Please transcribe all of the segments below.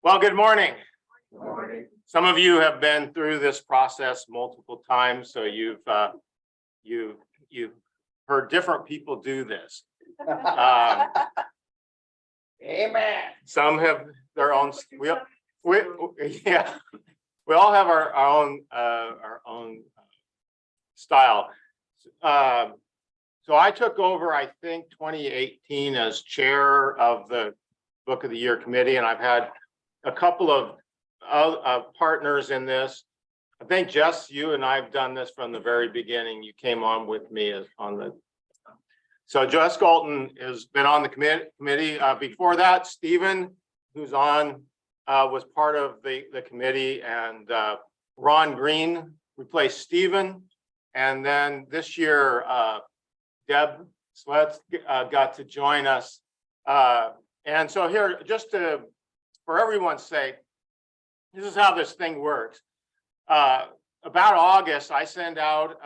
Well, good morning. Good morning. Some of you have been through this process multiple times, so you've heard different people do this. Amen. Some have their own. We all have our own style. So I took over, I think, 2018 as chair of the Book of the Year committee, and I've had a couple of partners in this. I think Jess, you and I've done this from the very beginning. You came on with me so Jess Galton has been on the committee. Before that, Stephen, who's on, was part of the committee, and Ron Green replaced Stephen. And then this year, Deb Sweats got to join us. And so here, just for everyone's sake, this is how this thing works. About August, I send out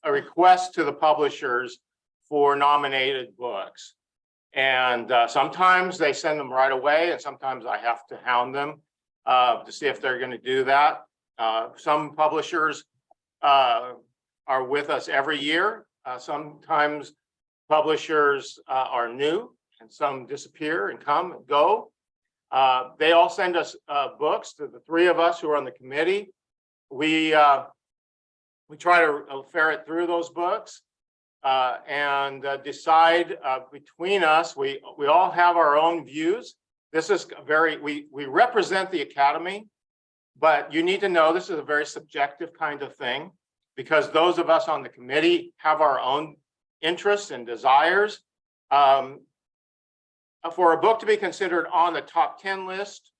a request to the publishers for nominated books. And sometimes they send them right away, and sometimes I have to hound them to see if they're going to do that. Some publishers are with us every year. Sometimes publishers are new, and some disappear and come and go. They all send us books to the three of us who are on the committee. We try to ferret through those books and decide between us. We all have our own views. This is we represent the Academy, but you need to know this is a very subjective kind of thing, because those of us on the committee have our own interests and desires. For a book to be considered on the top 10 list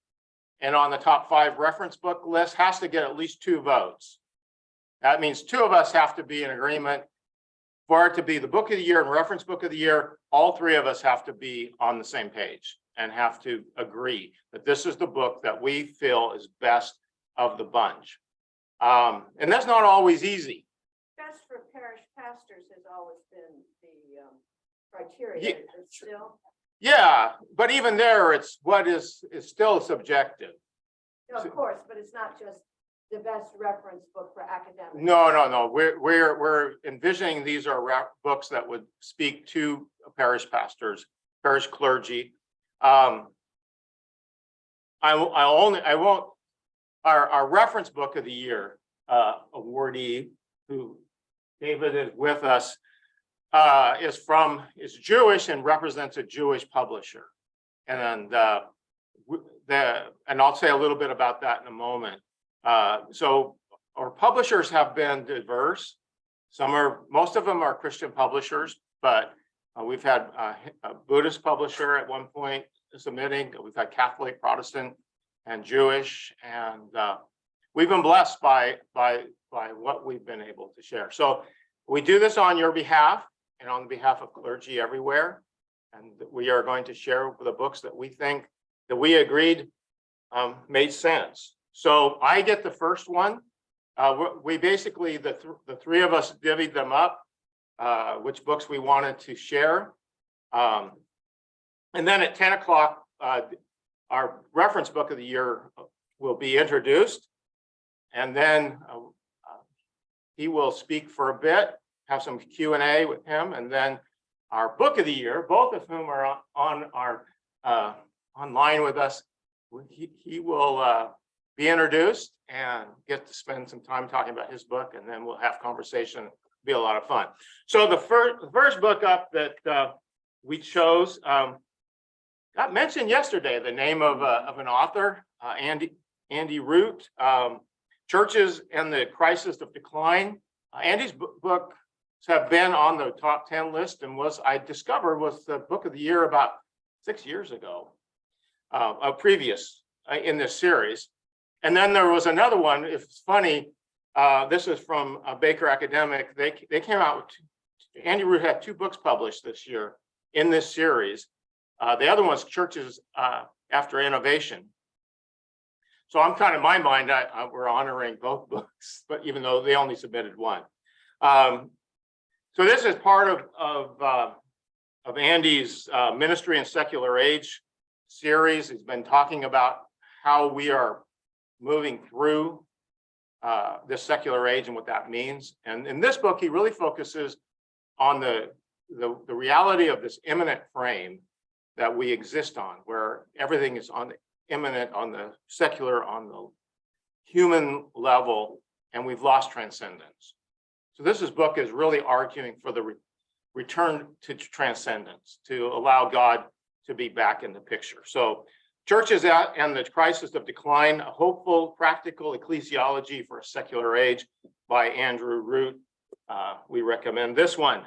and on the top 5 reference book list has to get at least 2 votes. That means 2 of us have to be in agreement. For it to be the Book of the Year and Reference Book of the Year, all 3 of us have to be on the same page and have to agree that this is the book that we feel is best of the bunch. And that's not always easy. Best for parish pastors has always been the criteria. Yeah, but even there, it's what is still subjective. No, of course, but it's not just the best reference book for academics. No. We're envisioning these are books that would speak to parish pastors, parish clergy. Our reference book of the year awardee, who David is with us, is Jewish and represents a Jewish publisher, and I'll say a little bit about that in a moment. So our publishers have been diverse. Most of them are Christian publishers, but we've had a Buddhist publisher at one point submitting. We've had Catholic, Protestant, and Jewish, and we've been blessed by what we've been able to share. So we do this on your behalf and on behalf of clergy everywhere, and we are going to share the books that we think that we agreed made sense. So I get the first one. We basically, the 3 of us divvied them up, which books we wanted to share. And then at 10 o'clock, our reference book of the year will be introduced. And then he will speak for a bit, have some Q&A with him. And then our book of the year, both of whom are on our online with us, he will be introduced and get to spend some time talking about his book, and then we'll have conversation. It'll be a lot of fun. So the first book up that we chose got mentioned yesterday, the name of an author, Andy Root, Churches and the Crisis of Decline. Andy's books have been on the top 10 list, and I discovered was the book of the year about 6 years ago, previous in this series. And then there was another one. It's funny. This is from Baker Academic. They came out with Andy Root had 2 books published this year in this series. The other one's Churches After Innovation. So I'm kind of, in my mind, we're honoring both books, but even though they only submitted one. So this is part of Andy's Ministry in Secular Age series. He's been talking about how we are moving through this secular age and what that means. And in this book, he really focuses on the reality of this imminent frame that we exist on, where everything is on the imminent, on the secular, on the human level, and we've lost transcendence. So this book is really arguing for the return to transcendence, to allow God to be back in the picture. So Churches and the Crisis of Decline, a hopeful, practical ecclesiology for a secular age by Andrew Root. We recommend this one.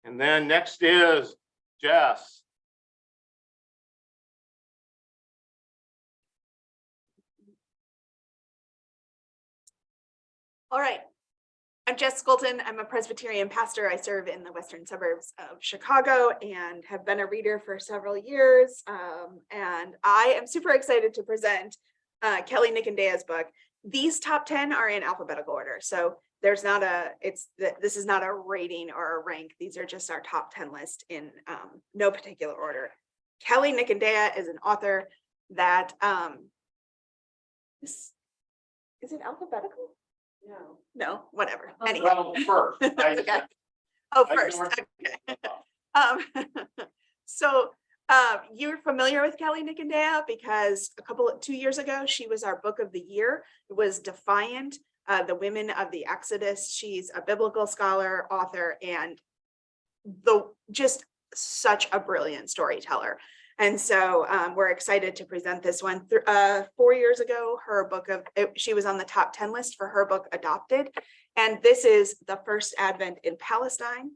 And then next is Jess. All right. I'm Jess Skolton. I'm a Presbyterian pastor. I serve in the western suburbs of Chicago and have been a reader for several years. And I am super excited to present Kelly Nickendea's book. These top 10 are in alphabetical order. So there's not this is not a rating or a rank. These are just our top 10 list in no particular order. Kelly Nickendea is an author that, is it alphabetical? No, whatever. Anyway. Well, first. Okay. Oh, first. Okay. So you're familiar with Kelly Nickendea because 2 years ago, she was our book of the year. It was Defiant, the Women of the Exodus. She's a biblical scholar, author, and just such a brilliant storyteller. And so we're excited to present this one. 4 years ago, she was on the top 10 list for her book Adopted. And this is the first Advent in Palestine,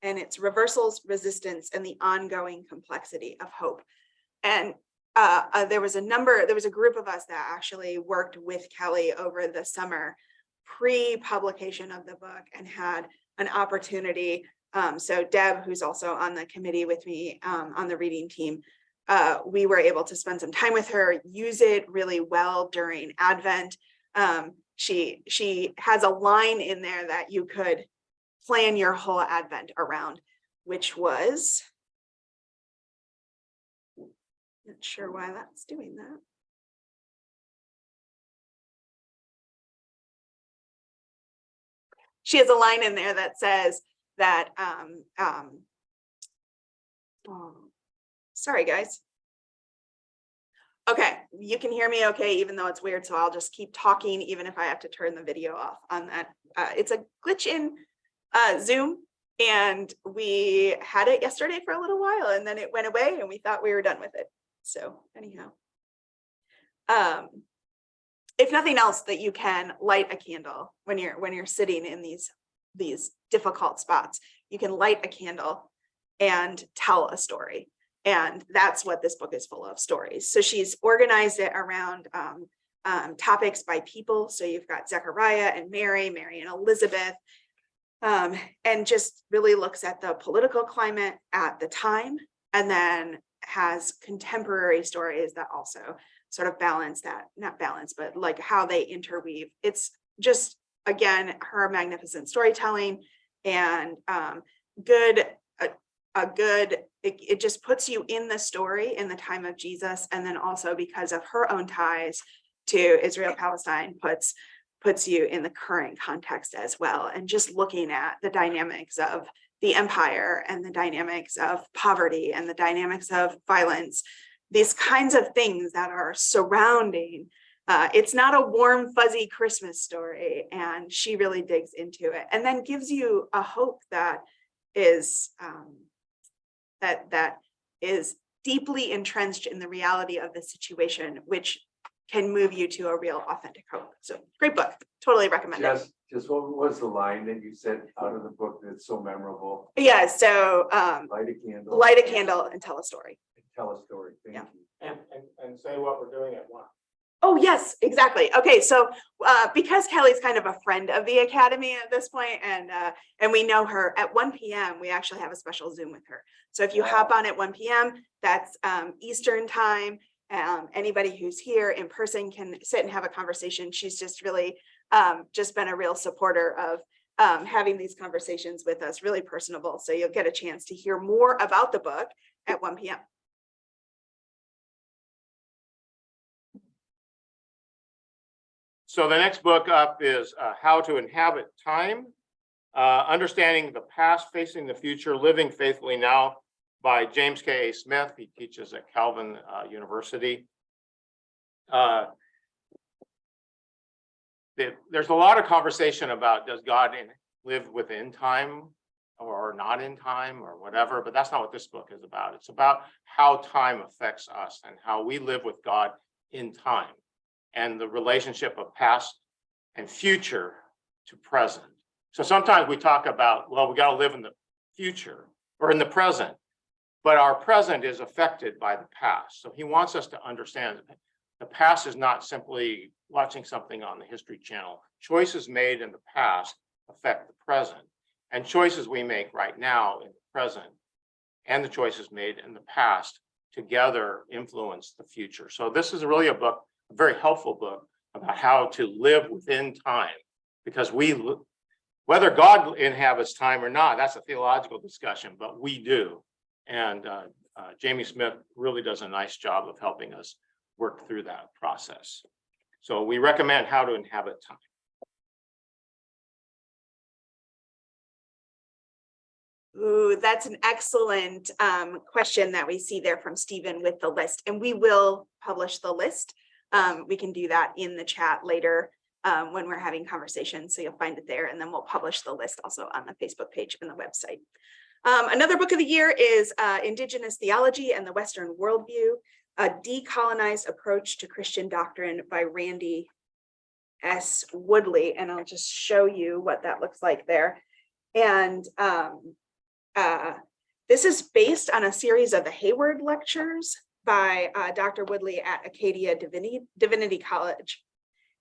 and it's reversals, resistance, and the ongoing complexity of hope. And there was a group of us that actually worked with Kelly over the summer pre-publication of the book and had an opportunity. So Deb, who's also on the committee with me on the reading team, we were able to spend some time with her, use it really well during Advent. She has a line in there that you could plan your whole Advent around, which was, not sure why that's doing that. She has a line in there that says that, sorry guys. Okay, you can hear me okay, even though it's weird, so I'll just keep talking, even if I have to turn the video off on that. It's a glitch in Zoom, and we had it yesterday for a little while, and then it went away, and we thought we were done with it. So anyhow, if nothing else, that you can light a candle when you're sitting in these difficult spots. You can light a candle and tell a story. And that's what this book is full of, stories. So she's organized it around topics by people. So you've got Zechariah and Mary and Elizabeth, and just really looks at the political climate at the time, and then has contemporary stories that also sort of balance that, not balance, but like how they interweave. It's just, again, her magnificent storytelling and it just puts you in the story in the time of Jesus, and then also because of her own ties to Israel Palestine puts you in the current context as well, and just looking at the dynamics of the empire and the dynamics of poverty and the dynamics of violence, these kinds of things that are surrounding. It's not a warm fuzzy Christmas story, and she really digs into it and then gives you a hope that is that is deeply entrenched in the reality of the situation, which can move you to a real authentic hope. So great book, totally recommend it. Just what was the line that you said out of the book that's so memorable? Yeah, so Light a candle. And tell a story. Tell a story. Thank you. And say what we're doing at once. Oh, yes, exactly. Okay, so because Kelly's kind of a friend of the Academy at this point, and we know her at 1 p.m., we actually have a special Zoom with her. So if you hop on at 1 p.m., that's Eastern time. Anybody who's here in person can sit and have a conversation. She's just really just been a real supporter of having these conversations with us, really personable. So you'll get a chance to hear more about the book at 1 p.m. So the next book up is How to Inhabit Time, Understanding the Past, Facing the Future, Living Faithfully Now by James K. A. Smith. He teaches at Calvin University. There's a lot of conversation about, does God live within time or not in time or whatever, but that's not what this book is about. It's about how time affects us and how we live with God in time and the relationship of past and future to present. So sometimes we talk about, well, we got to live in the future or in the present, but our present is affected by the past. So he wants us to understand that the past is not simply watching something on the History Channel. Choices made in the past affect the present, and choices we make right now in the present and the choices made in the past together influence the future. So this is really a book, a very helpful book about how to live within time, because whether God inhabits time or not, that's a theological discussion, but we do. And Jamie Smith really does a nice job of helping us work through that process. So we recommend How to Inhabit Time. Ooh, that's an excellent question that we see there from Stephen with the list, and we will publish the list. We can do that in the chat later when we're having conversations, so you'll find it there, and then we'll publish the list also on the Facebook page and the website. Another book of the year is Indigenous Theology and the Western Worldview, A Decolonized Approach to Christian Doctrine by Randy S. Woodley, and I'll just show you what that looks like there. And this is based on a series of the Hayward lectures by Dr. Woodley at Acadia Divinity College.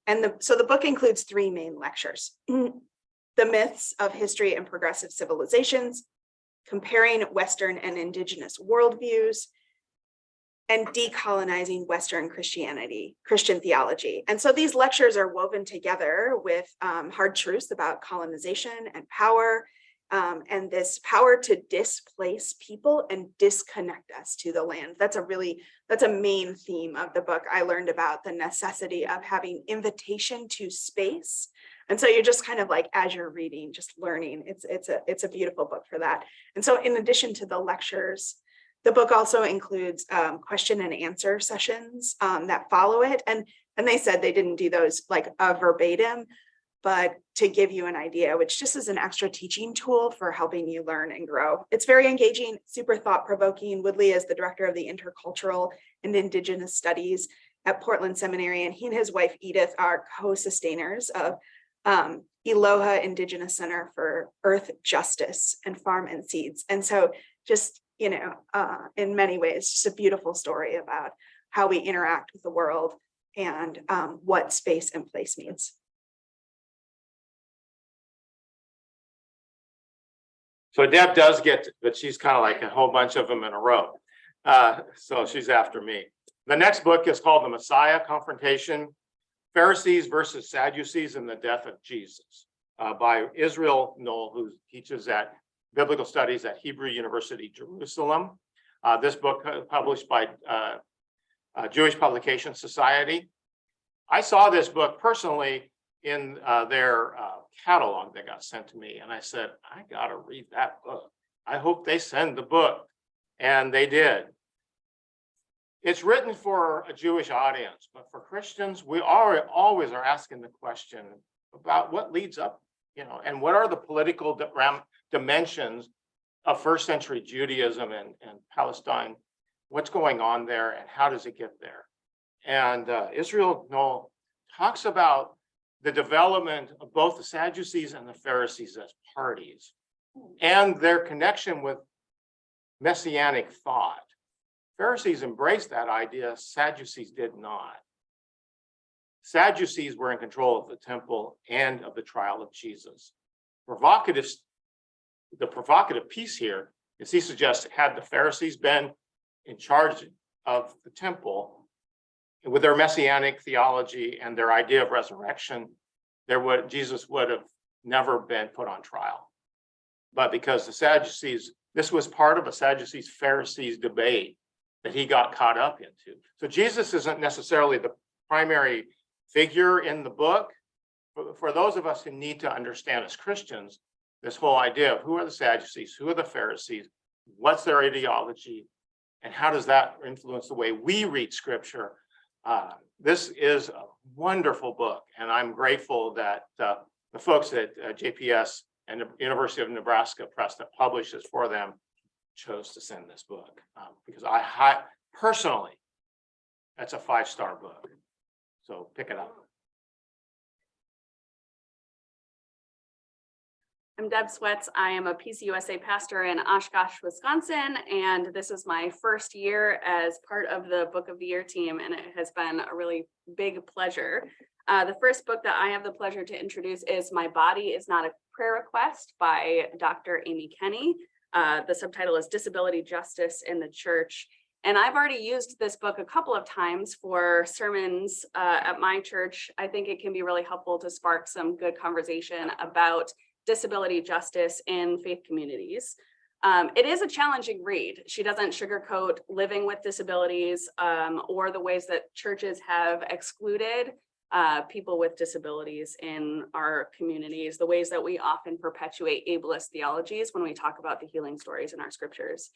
And so the book includes 3 main lectures: The Myths of History and Progressive Civilizations, Comparing Western and Indigenous Worldviews, and Decolonizing Western Christian theology. And so these lectures are woven together with hard truths about colonization and power, and this power to displace people and disconnect us to the land. That's a main theme of the book. I learned about the necessity of having invitation to space. And so you're just kind of like, as you're reading, just learning. It's a beautiful book for that. And so in addition to the lectures, the book also includes question and answer sessions that follow it. And they said they didn't do those like verbatim, but to give you an idea, which just is an extra teaching tool for helping you learn and grow. It's very engaging, super thought-provoking. Woodley is the director of the Intercultural and Indigenous Studies at Portland Seminary, and he and his wife Edith are co-sustainers of Eloha Indigenous Center for Earth Justice and Farm and Seeds. And so just, you know, in many ways, just a beautiful story about how we interact with the world and what space and place means. So Deb does get, but she's kind of like a whole bunch of them in a row. So she's after me. The next book is called The Messiah Confrontation, Pharisees versus Sadducees and the Death of Jesus by Israel Knoll, who teaches at Biblical Studies at Hebrew University, Jerusalem. This book published by Jewish Publication Society. I saw this book personally in their catalog that got sent to me. And I said, I got to read that book. I hope they send the book. And they did. It's written for a Jewish audience, but for Christians, we always are asking the question about what leads up, you know, and what are the political dimensions of first century Judaism and Palestine? What's going on there and how does it get there? And Israel Knoll talks about the development of both the Sadducees and the Pharisees as parties and their connection with messianic thought. Pharisees embraced that idea, Sadducees did not. Sadducees were in control of the temple and of the trial of Jesus. The provocative piece here is he suggests, had the Pharisees been in charge of the temple with their messianic theology and their idea of resurrection, Jesus would have never been put on trial. But because the Sadducees, this was part of a Sadducees-Pharisees debate that he got caught up into. So Jesus isn't necessarily the primary figure in the book. For those of us who need to understand as Christians, this whole idea of who are the Sadducees, who are the Pharisees, what's their ideology, and how does that influence the way we read scripture. This is a wonderful book, and I'm grateful that the folks at JPS and the University of Nebraska Press that publishes for them chose to send this book, because I personally, that's a 5-star book. So pick it up. I'm Deb Sweats. I am a PCUSA pastor in Oshkosh, Wisconsin, and this is my first year as part of the Book of the Year team, and it has been a really big pleasure. The first book that I have the pleasure to introduce is My Body is Not a Prayer Request by Dr. Amy Kenny. The subtitle is Disability Justice in the Church. And I've already used this book a couple of times for sermons at my church. I think it can be really helpful to spark some good conversation about disability justice in faith communities. It is a challenging read. She doesn't sugarcoat living with disabilities or the ways that churches have excluded people with disabilities in our communities, the ways that we often perpetuate ableist theologies when we talk about the healing stories in our scriptures.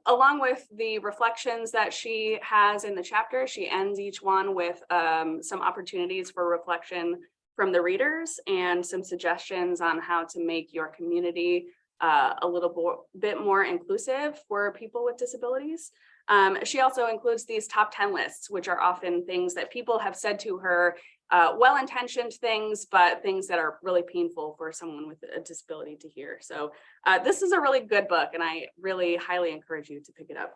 Along with the reflections that she has in the chapter, she ends each one with some opportunities for reflection from the readers and some suggestions on how to make your community a little bit more inclusive for people with disabilities. She also includes these top 10 lists, which are often things that people have said to her, well-intentioned things, but things that are really painful for someone with a disability to hear. So this is a really good book, and I really highly encourage you to pick it up.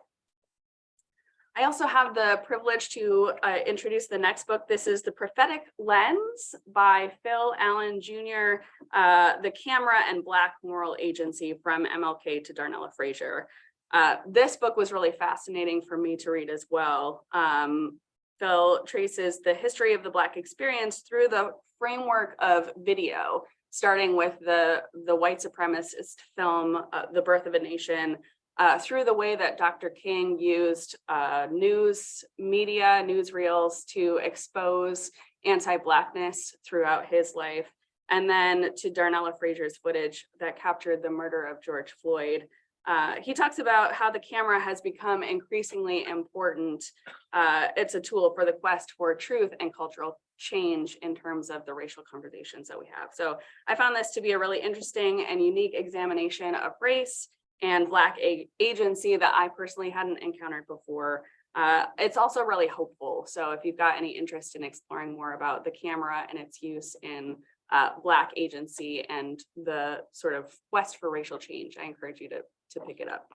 I also have the privilege to introduce the next book. This is The Prophetic Lens by Phil Allen Jr., The Camera and Black Moral Agency from MLK to Darnella Frazier. This book was really fascinating for me to read as well. Phil traces the history of the Black experience through the framework of video, starting with the white supremacist film, The Birth of a Nation, through the way that Dr. King used news media, newsreels to expose anti-Blackness throughout his life, and then to Darnella Frazier's footage that captured the murder of George Floyd. He talks about how the camera has become increasingly important. It's a tool for the quest for truth and cultural change in terms of the racial conversations that we have. So I found this to be a really interesting and unique examination of race and Black agency that I personally hadn't encountered before. It's also really hopeful. So if you've got any interest in exploring more about the camera and its use in Black agency and the sort of quest for racial change, I encourage you to pick it up.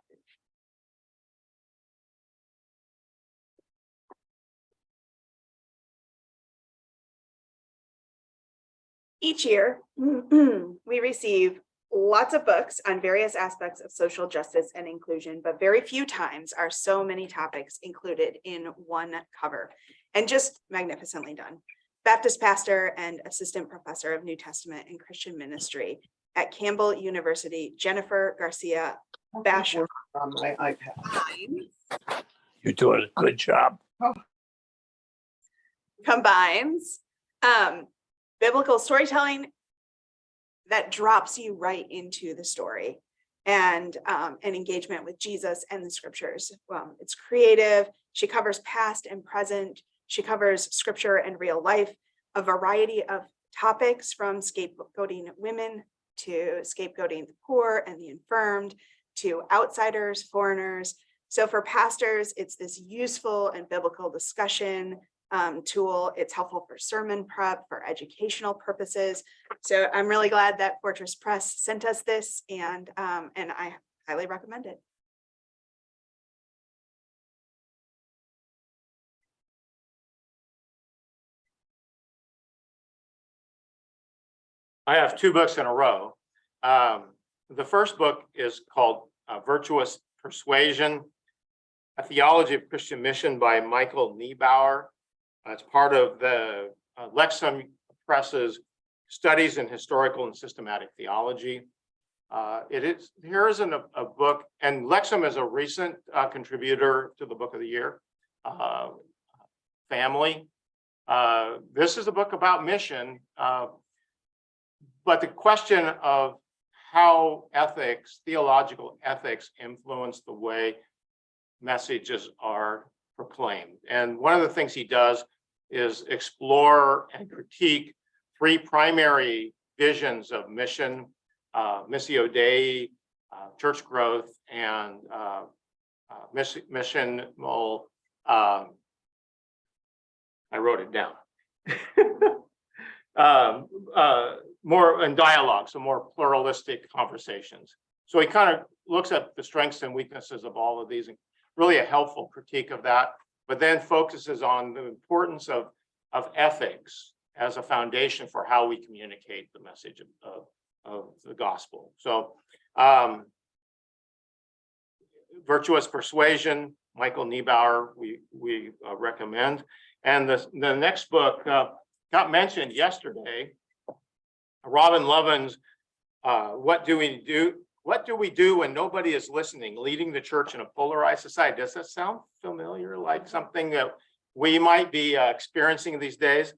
Each year, we receive lots of books on various aspects of social justice and inclusion, but very few times are so many topics included in one cover, and just magnificently done. Baptist pastor and assistant professor of New Testament and Christian ministry at Campbell University, Jennifer Garcia Basham. On my iPad. You're doing a good job. Combines biblical storytelling that drops you right into the story and engagement with Jesus and the scriptures. It's creative. She covers past and present. She covers scripture and real life, a variety of topics from scapegoating women to scapegoating the poor and the infirmed to outsiders, foreigners. So for pastors, it's this useful and biblical discussion tool. It's helpful for sermon prep, for educational purposes. So I'm really glad that Fortress Press sent us this, and I highly recommend it. I have 2 books in a row. The first book is called Virtuous Persuasion, A Theology of Christian Mission by Michael Niebauer. It's part of the Lexham Press's Studies in Historical and Systematic Theology. Here is a book, and Lexham is a recent contributor to the Book of the Year family. This is a book about mission, but the question of how ethics, theological ethics, influence the way messages are proclaimed. And one of the things he does is explore and critique three primary visions of mission, Missio Dei, church growth, and missional. I wrote it down. More in dialogue, so more pluralistic conversations. So he kind of looks at the strengths and weaknesses of all of these, and really a helpful critique of that, but then focuses on the importance of ethics as a foundation for how we communicate the message of the gospel. So Virtuous Persuasion, Michael Niebauer, we recommend. And the next book got mentioned yesterday, Robin Lovin's What Do We Do? What do we do when nobody is listening? Leading the church in a polarized society. Does that sound familiar? Like something that we might be experiencing these days?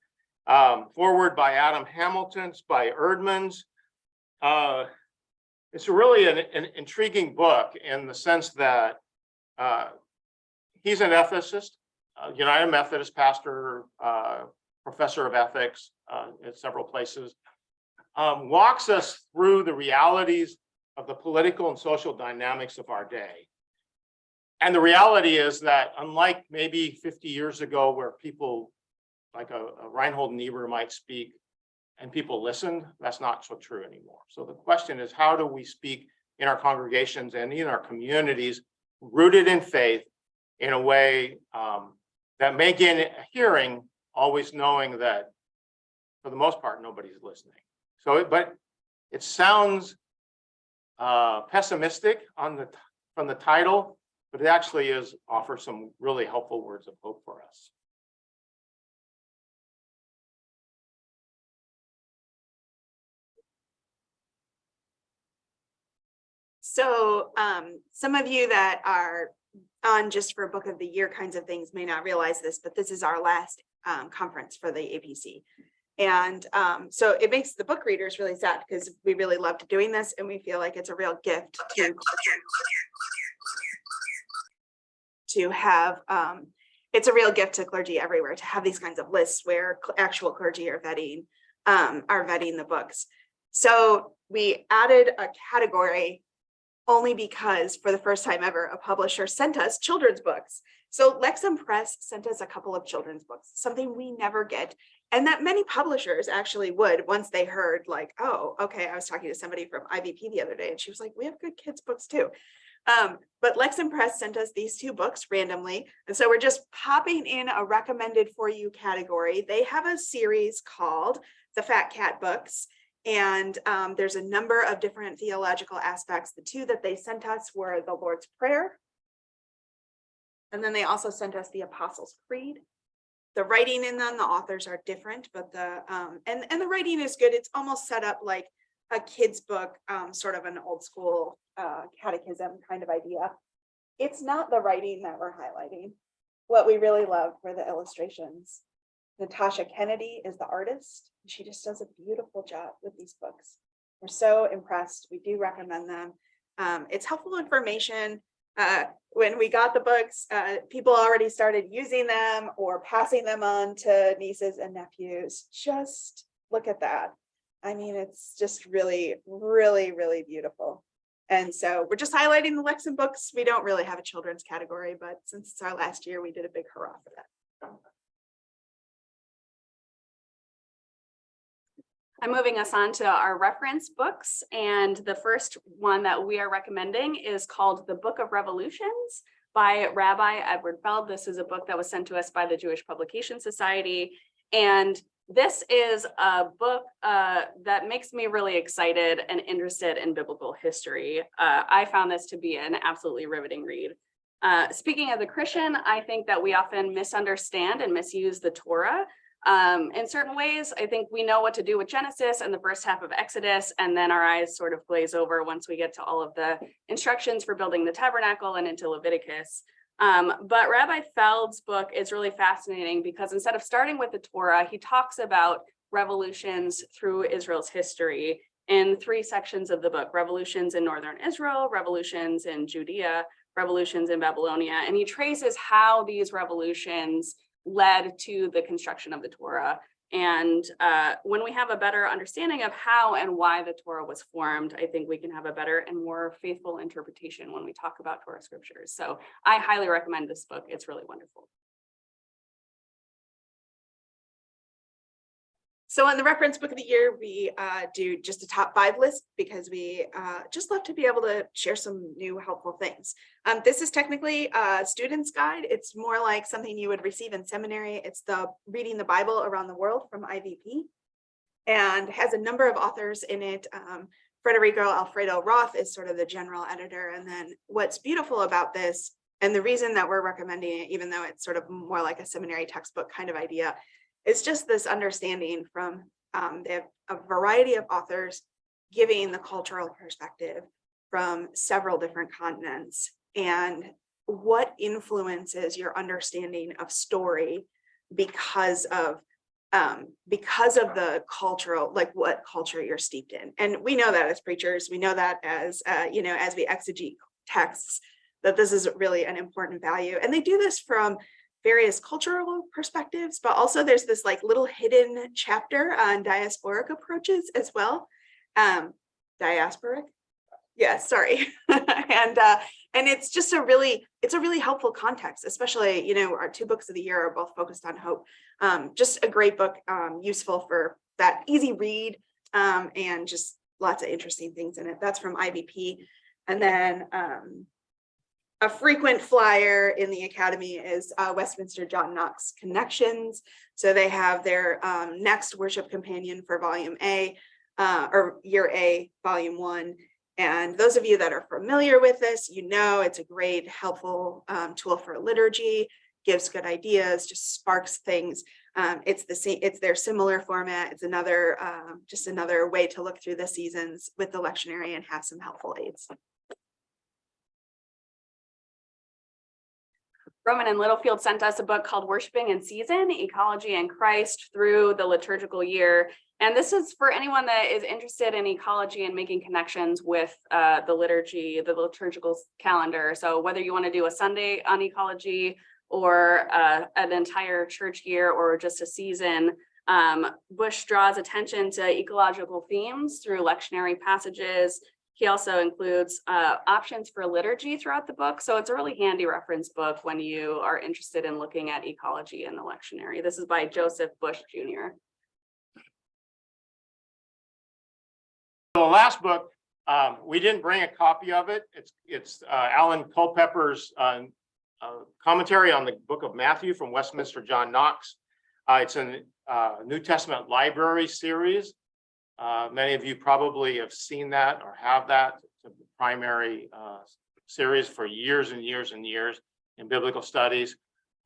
Forward by Adam Hamilton, by Erdman's. It's really an intriguing book in the sense that he's an ethicist, United Methodist pastor, professor of ethics at several places, walks us through the realities of the political and social dynamics of our day. And the reality is that unlike maybe 50 years ago, where people like a Reinhold Niebuhr might speak and people listened, that's not so true anymore. So the question is, how do we speak in our congregations and in our communities, rooted in faith, in a way that may gain a hearing, always knowing that for the most part, nobody's listening. So, but it sounds pessimistic from the title, but it actually offers some really helpful words of hope for us. So some of you that are on just for Book of the Year kinds of things may not realize this, but this is our last conference for the APC. And so it makes the book readers really sad because we really loved doing this and we feel like it's a real gift to have, it's a real gift to clergy everywhere to have these kinds of lists where actual clergy are vetting the books. So we added a category only because for the first time ever, a publisher sent us children's books. So Lexham Press sent us a couple of children's books, something we never get. And that many publishers actually would once they heard like, oh, okay, I was talking to somebody from IVP the other day and she was like, we have good kids books too. But Lexham Press sent us these two books randomly. And so we're just popping in a recommended for you category. They have a series called The Fat Cat Books. And there's a number of different theological aspects. The two that they sent us were the Lord's Prayer. And then they also sent us the Apostles' Creed. The writing in them, the authors are different, but and the writing is good. It's almost set up like a kid's book, sort of an old school catechism kind of idea. It's not the writing that we're highlighting. What we really love were the illustrations. Natasha Kennedy is the artist. She just does a beautiful job with these books. We're so impressed. We do recommend them. It's helpful information. When we got the books, people already started using them or passing them on to nieces and nephews. Just look at that. I mean, it's just really, really, really beautiful. And so we're just highlighting the Lexham books. We don't really have a children's category, but since it's our last year, we did a big hurrah for that. I'm moving us on to our reference books, and the first one that we are recommending is called The Book of Revolutions by Rabbi Edward Feld. This is a book that was sent to us by the Jewish Publication Society, and this is a book that makes me really excited and interested in biblical history. I found this to be an absolutely riveting read. Speaking as a Christian, I think that we often misunderstand and misuse the Torah. In certain ways. I think we know what to do with Genesis and the first half of Exodus, and then our eyes sort of glaze over once we get to all of the instructions for building the tabernacle and into Leviticus. But Rabbi Feld's book is really fascinating because instead of starting with the Torah, he talks about revolutions through Israel's history in 3 sections of the book: revolutions in northern Israel, revolutions in Judea, revolutions in Babylonia. And he traces how these revolutions led to the construction of the Torah. And when we have a better understanding of how and why the Torah was formed, I think we can have a better and more faithful interpretation when we talk about Torah scriptures. So I highly recommend this book. It's really wonderful. So on the reference book of the year, we do just a top 5 list because we just love to be able to share some new helpful things. This is technically a student's guide. It's more like something you would receive in seminary. It's the Reading the Bible Around the World from IVP, and has a number of authors in it. Federico Alfredo Roth is sort of the general editor. And then what's beautiful about this, and the reason that we're recommending it, even though it's sort of more like a seminary textbook kind of idea, it's just this understanding from they have a variety of authors giving the cultural perspective from several different continents and what influences your understanding of story because of the cultural, like what culture you're steeped in. And we know that as preachers, we know that as as we exegete texts, that this is really an important value. And they do this from various cultural perspectives, but also there's this like little hidden chapter on diasporic approaches as well. Diasporic, yeah, sorry. And it's just a really helpful context, especially, our 2 books of the year are both focused on hope. Just a great book, useful for that easy read, and just lots of interesting things in it. That's from IVP. And then a frequent flyer in the Academy is Westminster John Knox Connections. So they have their next worship companion for Volume A, or Year A, Volume 1. And those of you that are familiar with this, it's a great, helpful tool for liturgy, gives good ideas, just sparks things. It's their similar format. It's another, just another way to look through the seasons with the lectionary and have some helpful aids. Roman and Littlefield sent us a book called Worshiping in Season, Ecology and Christ Through the Liturgical Year. And this is for anyone that is interested in ecology and making connections with the liturgy, the liturgical calendar. So whether you want to do a Sunday on ecology or an entire church year or just a season, Bush draws attention to ecological themes through lectionary passages. He also includes options for liturgy throughout the book. So it's a really handy reference book when you are interested in looking at ecology in the lectionary. This is by Joseph Bush, Jr. The last book, we didn't bring a copy of it. It's Alan Culpepper's commentary on the book of Matthew from Westminster John Knox. It's a New Testament library series. Many of you probably have seen that or have that. It's a primary series for years and years and years in biblical studies.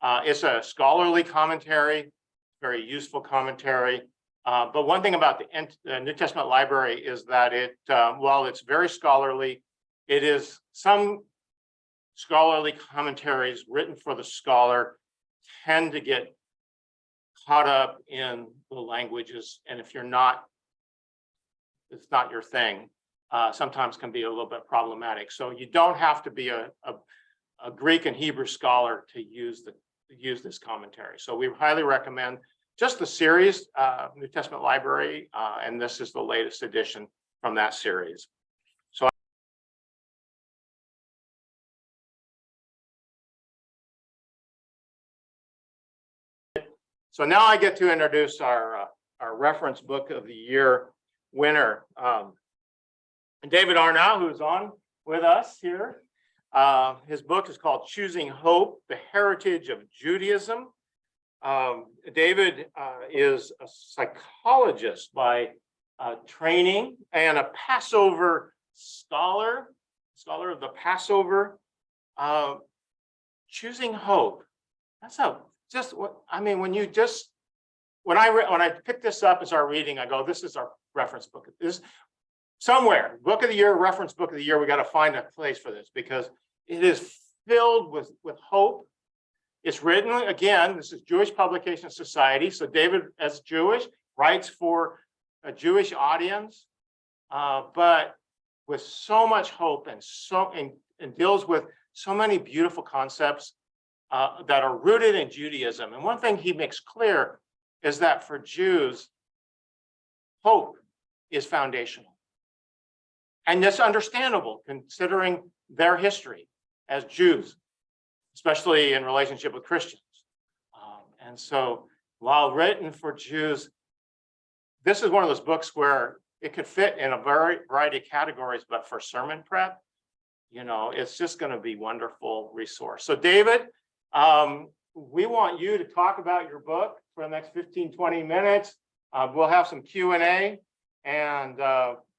It's a scholarly commentary, very useful commentary. But one thing about the New Testament library is that while it's very scholarly, it is some scholarly commentaries written for the scholar tend to get caught up in the languages. And if it's not your thing, sometimes can be a little bit problematic. So you don't have to be a Greek and Hebrew scholar to use this commentary. So we highly recommend just the series, New Testament Library, and this is the latest edition from that series. So now I get to introduce our reference book of the year winner. David Arnow, who's on with us here. His book is called Choosing Hope, The Heritage of Judaism. David is a psychologist by training and a Passover scholar of the Passover. Choosing Hope. That's when I picked this up and started reading, I go, this is our reference book. This somewhere, book of the year, reference book of the year, we got to find a place for this because it is filled with hope. It's written, again, this is Jewish Publication Society. So David, as Jewish, writes for a Jewish audience, but with so much hope and deals with so many beautiful concepts that are rooted in Judaism. And one thing he makes clear is that for Jews, hope is foundational. And that's understandable considering their history as Jews, especially in relationship with Christians. And so while written for Jews, this is one of those books where it could fit in a variety of categories, but for sermon prep, it's just going to be a wonderful resource. So David, we want you to talk about your book for the next 15, 20 minutes. We'll have some Q&A, and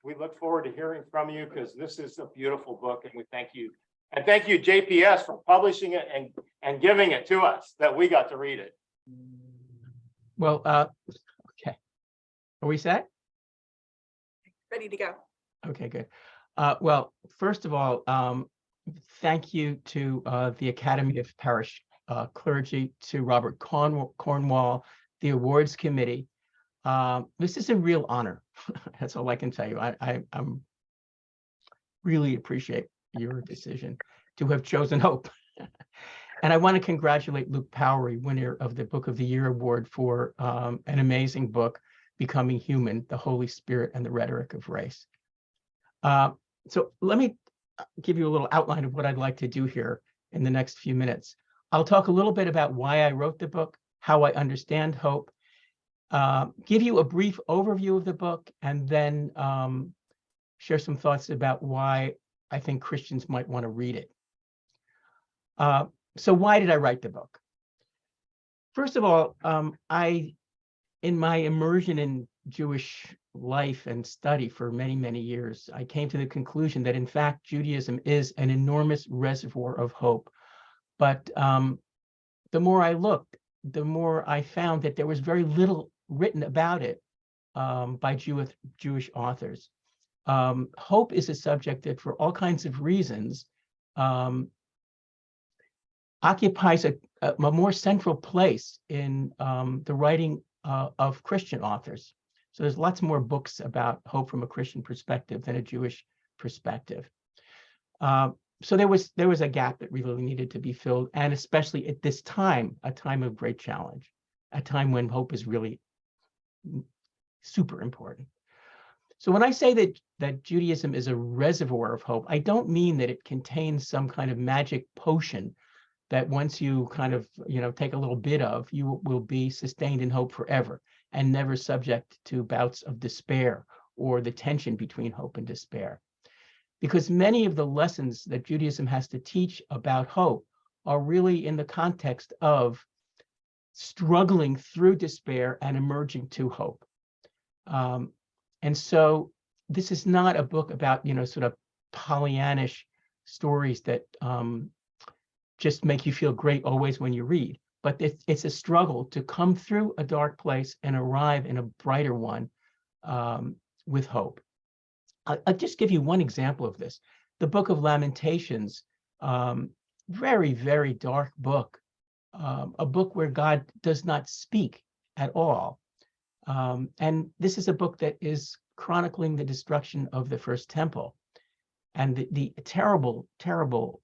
we look forward to hearing from you because this is a beautiful book, and we thank you. And thank you, JPS, for publishing it and giving it to us, that we got to read it. Well, okay. Are we set? Ready to go. Okay, good. Well, first of all, thank you to the Academy of Parish Clergy, to Robert Cornwall, the awards committee. This is a real honor. That's all I can tell you. I'm really appreciate your decision to have chosen hope. And I want to congratulate Luke Powery, winner of the Book of the Year Award, for an amazing book, Becoming Human, the Holy Spirit and the Rhetoric of Race. So let me give you a little outline of what I'd like to do here in the next few minutes. I'll talk a little bit about why I wrote the book, how I understand hope, give you a brief overview of the book, and then share some thoughts about why I think Christians might want to read it. So why did I write the book? First of all, in my immersion in Jewish life and study for many, many years, I came to the conclusion that, in fact, Judaism is an enormous reservoir of hope. But the more I looked, the more I found that there was very little written about it by Jewish authors. Hope is a subject that, for all kinds of reasons, occupies a more central place in the writing of Christian authors. So there's lots more books about hope from a Christian perspective than a Jewish perspective. So there was a gap that really needed to be filled, and especially at this time, a time of great challenge, a time when hope is really super important. So when I say that Judaism is a reservoir of hope, I don't mean that it contains some kind of magic potion that once you kind of, take a little bit of, you will be sustained in hope forever and never subject to bouts of despair or the tension between hope and despair. Because many of the lessons that Judaism has to teach about hope are really in the context of struggling through despair and emerging to hope. And so this is not a book about, sort of Pollyannish stories that just make you feel great always when you read, but it's a struggle to come through a dark place and arrive in a brighter one with hope. I'll just give you one example of this. The Book of Lamentations, very, very dark book, a book where God does not speak at all. And this is a book that is chronicling the destruction of the first temple and the terrible, terrible,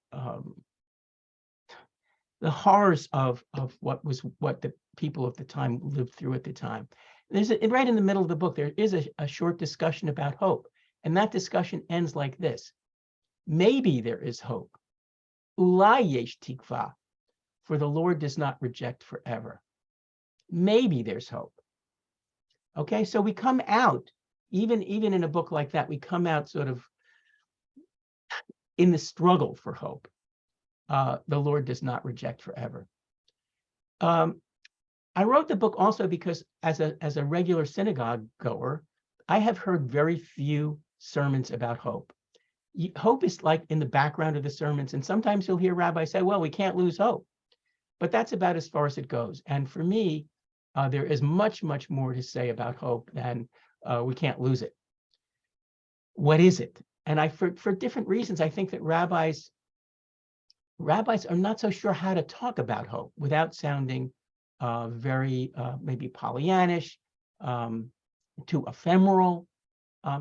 the horrors of what the people of the time lived through at the time. Right in the middle of the book, there is a short discussion about hope. And that discussion ends like this: maybe there is hope. Ulai yesh tikva, for the Lord does not reject forever. Maybe there's hope. Okay, so we come out, even in a book like that, we come out sort of in the struggle for hope. The Lord does not reject forever. I wrote the book also because as a regular synagogue goer, I have heard very few sermons about hope. Hope is like in the background of the sermons, and sometimes you'll hear rabbis say, well, we can't lose hope. But that's about as far as it goes. And for me, there is much, much more to say about hope than we can't lose it. What is it? And for different reasons, I think that rabbis rabbis are not so sure how to talk about hope without sounding very maybe Pollyannish, too ephemeral.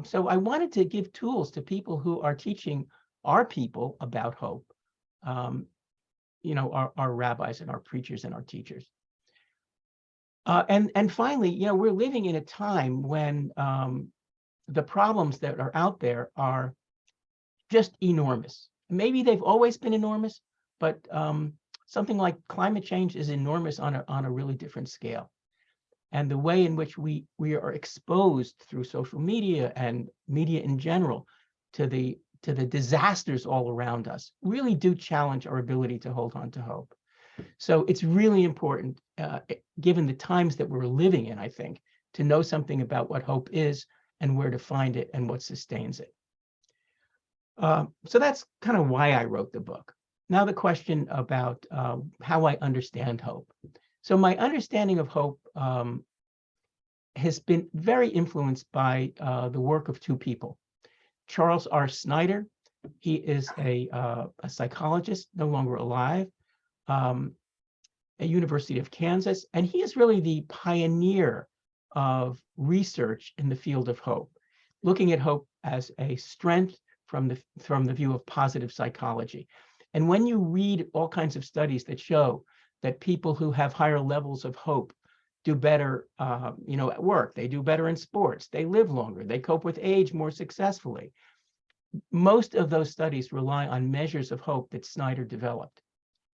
So I wanted to give tools to people who are teaching our people about hope, our rabbis and our preachers and our teachers. And finally, we're living in a time when the problems that are out there are just enormous. Maybe they've always been enormous, but something like climate change is enormous on a really different scale. And the way in which we are exposed through social media and media in general to the disasters all around us really do challenge our ability to hold on to hope. So it's really important, given the times that we're living in, I think, to know something about what hope is and where to find it and what sustains it. So that's kind of why I wrote the book. Now the question about how I understand hope. So my understanding of hope has been very influenced by the work of two people. Charles R. Snyder, he is a psychologist, no longer alive, at University of Kansas, and he is really the pioneer of research in the field of hope, looking at hope as a strength from the view of positive psychology. And when you read all kinds of studies that show that people who have higher levels of hope do better, at work, they do better in sports, they live longer, they cope with age more successfully. Most of those studies rely on measures of hope that Snyder developed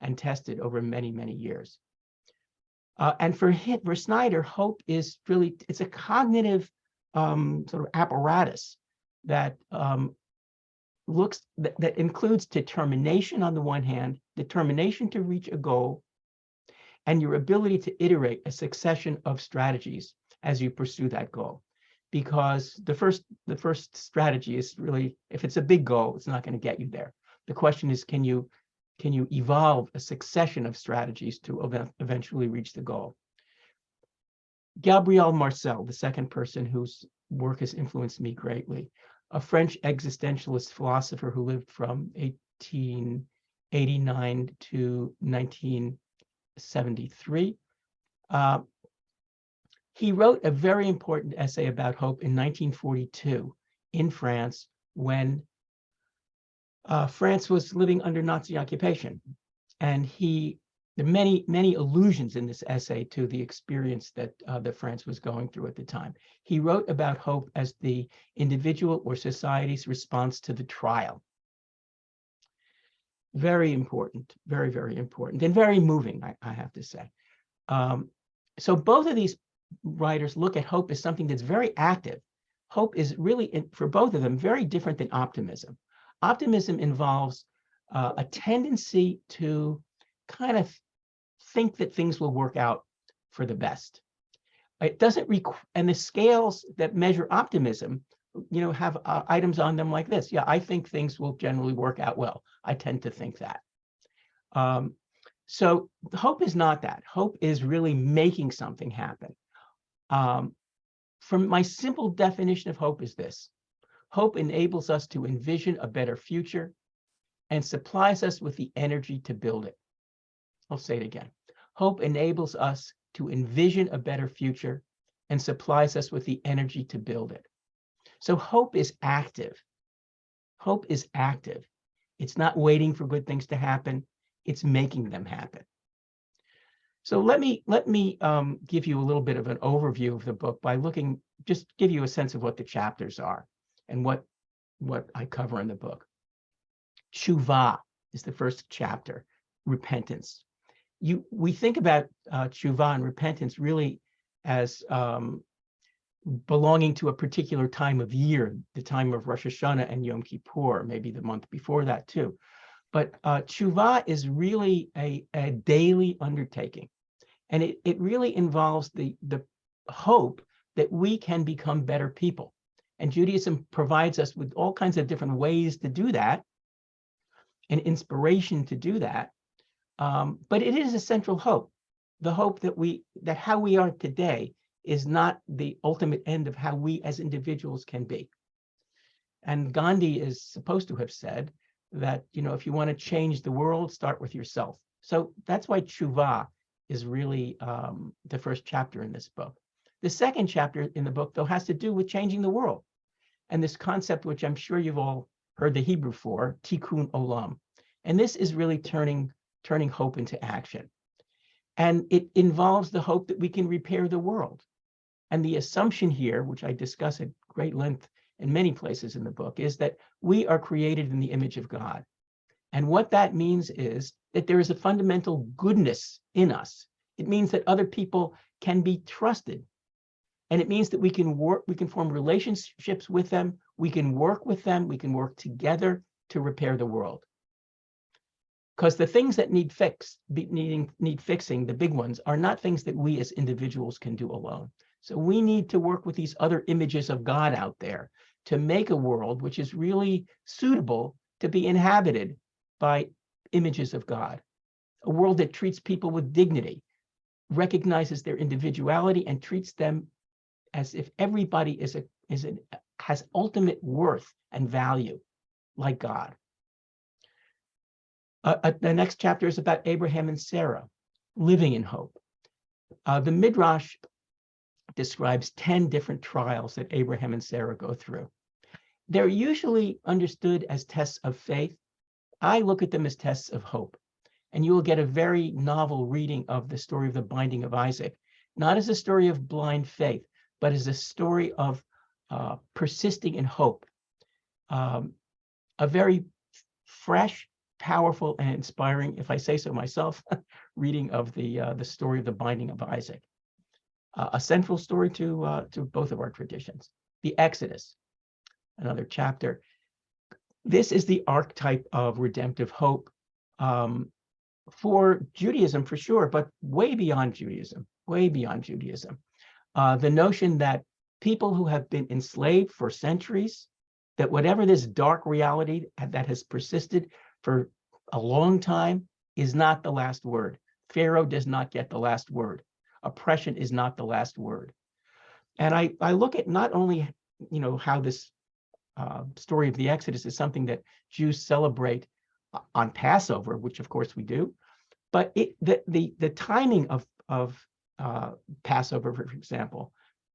and tested over many, many years. And for Snyder, hope is really, it's a cognitive sort of apparatus that that includes determination on the one hand, determination to reach a goal, and your ability to iterate a succession of strategies as you pursue that goal. Because the first strategy is really, if it's a big goal, it's not going to get you there. The question is, can you evolve a succession of strategies to eventually reach the goal? Gabriel Marcel, the second person whose work has influenced me greatly, a French existentialist philosopher who lived from 1889 to 1973. He wrote a very important essay about hope in 1942 in France, when France was living under Nazi occupation. And there are many allusions in this essay to the experience that France was going through at the time. He wrote about hope as the individual or society's response to the trial. Very important, very, very important, and very moving, I have to say. So both of these writers look at hope as something that's very active. Hope is really, for both of them, very different than optimism. Optimism involves a tendency to kind of think that things will work out for the best. It doesn't and the scales that measure optimism, have items on them like this. Yeah, I think things will generally work out well. I tend to think that. So hope is not that. Hope is really making something happen. From my simple definition of hope is this: hope enables us to envision a better future and supplies us with the energy to build it. I'll say it again. Hope enables us to envision a better future and supplies us with the energy to build it. So hope is active. Hope is active. It's not waiting for good things to happen. It's making them happen. So let me give you a little bit of an overview of the book by just give you a sense of what the chapters are and what I cover in the book. Tshuva is the first chapter, repentance. We think about tshuva and repentance really as belonging to a particular time of year, the time of Rosh Hashanah and Yom Kippur, maybe the month before that too. But tshuva is really a daily undertaking. And it really involves the hope that we can become better people. And Judaism provides us with all kinds of different ways to do that and inspiration to do that. But it is a central hope, the hope that how we are today is not the ultimate end of how we as individuals can be. And Gandhi is supposed to have said that, if you want to change the world, start with yourself. So that's why tshuva is really the first chapter in this book. The second chapter in the book, though, has to do with changing the world. And this concept, which I'm sure you've all heard the Hebrew for, tikkun olam. And this is really turning hope into action. And it involves the hope that we can repair the world. And the assumption here, which I discuss at great length in many places in the book, is that we are created in the image of God. And what that means is that there is a fundamental goodness in us. It means that other people can be trusted. And it means that we can form relationships with them, we can work with them, we can work together to repair the world. Because the things that need fixing, the big ones, are not things that we as individuals can do alone. So we need to work with these other images of God out there to make a world which is really suitable to be inhabited by images of God. A world that treats people with dignity, recognizes their individuality, and treats them as if everybody has ultimate worth and value, like God. The next chapter is about Abraham and Sarah, living in hope. The Midrash describes 10 different trials that Abraham and Sarah go through. They're usually understood as tests of faith. I look at them as tests of hope. And you will get a very novel reading of the story of the binding of Isaac, not as a story of blind faith, but as a story of persisting in hope. A very fresh, powerful, and inspiring, if I say so myself, reading of the story of the binding of Isaac. A central story to both of our traditions. The Exodus, another chapter. This is the archetype of redemptive hope for Judaism, for sure, but way beyond Judaism, way beyond Judaism. The notion that people who have been enslaved for centuries, that whatever this dark reality that has persisted for a long time is not the last word. Pharaoh does not get the last word. Oppression is not the last word. And I look at not only, how this story of the Exodus is something that Jews celebrate on Passover, which of course we do, but the timing of Passover, for example,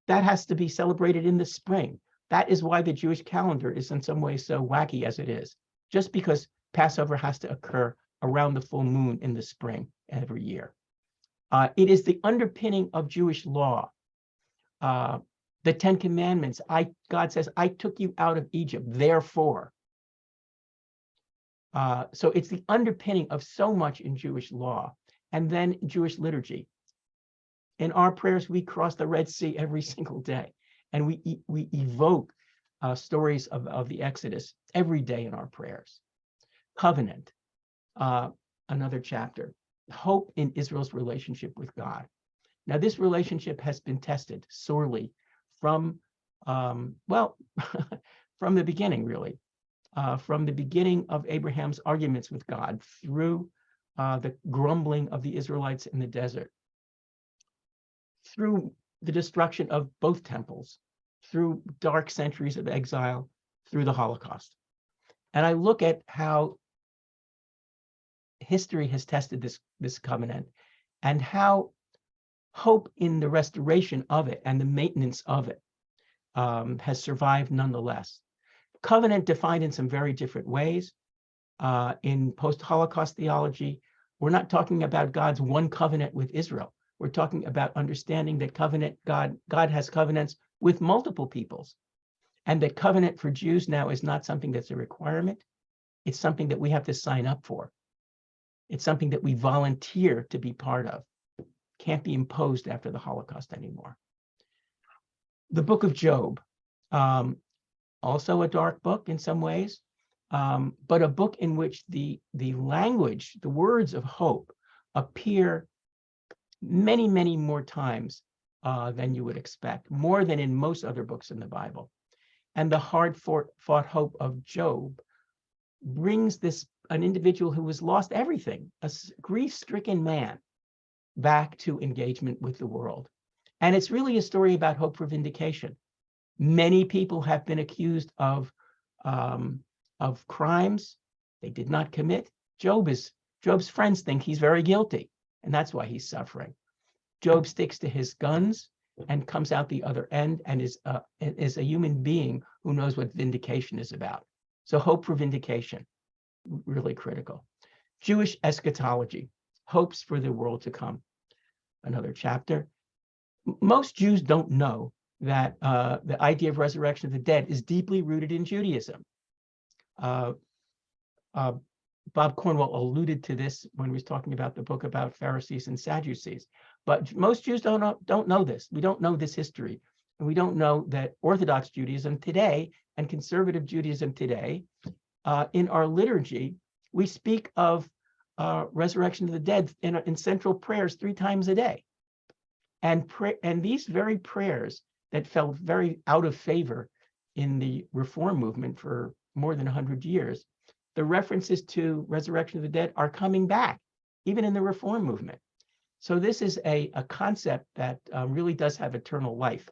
that has to be celebrated in the spring. That is why the Jewish calendar is in some ways so wacky as it is, just because Passover has to occur around the full moon in the spring every year. It is the underpinning of Jewish law. The 10 Commandments, God says, I took you out of Egypt, therefore. So it's the underpinning of so much in Jewish law. And then Jewish liturgy. In our prayers, we cross the Red Sea every single day. And we evoke stories of the Exodus every day in our prayers. Covenant, another chapter. Hope in Israel's relationship with God. Now, this relationship has been tested sorely from, from the beginning, really. From the beginning of Abraham's arguments with God through the grumbling of the Israelites in the desert, through the destruction of both temples, through dark centuries of exile, through the Holocaust. And I look at how history has tested this covenant and how hope in the restoration of it and the maintenance of it has survived nonetheless. Covenant defined in some very different ways. In post-Holocaust theology, we're not talking about God's one covenant with Israel. We're talking about understanding that God has covenants with multiple peoples, and that covenant for Jews now is not something that's a requirement. It's something that we have to sign up for. It's something that we volunteer to be part of. Can't be imposed after the Holocaust anymore. The book of Job, also a dark book in some ways, but a book in which the language, the words of hope appear many, many more times than you would expect, more than in most other books in the Bible. And the hard-fought hope of Job brings an individual who has lost everything, a grief-stricken man, back to engagement with the world. And it's really a story about hope for vindication. Many people have been accused of crimes They did not commit. Job's friends think he's very guilty, and that's why he's suffering. Job sticks to his guns and comes out the other end and is a human being who knows what vindication is about. So hope for vindication, really critical. Jewish eschatology, hopes for the world to come. Another chapter. Most Jews don't know that the idea of resurrection of the dead is deeply rooted in Judaism. Bob Cornwell alluded to this when he was talking about the book about Pharisees and Sadducees. But most Jews don't know this. We don't know this history. And we don't know that Orthodox Judaism today and conservative Judaism today, in our liturgy, we speak of resurrection of the dead in central prayers 3 times a day. And these very prayers that fell very out of favor in the Reform movement for more than 100 years, the references to resurrection of the dead are coming back, even in the Reform movement. So this is a concept that really does have eternal life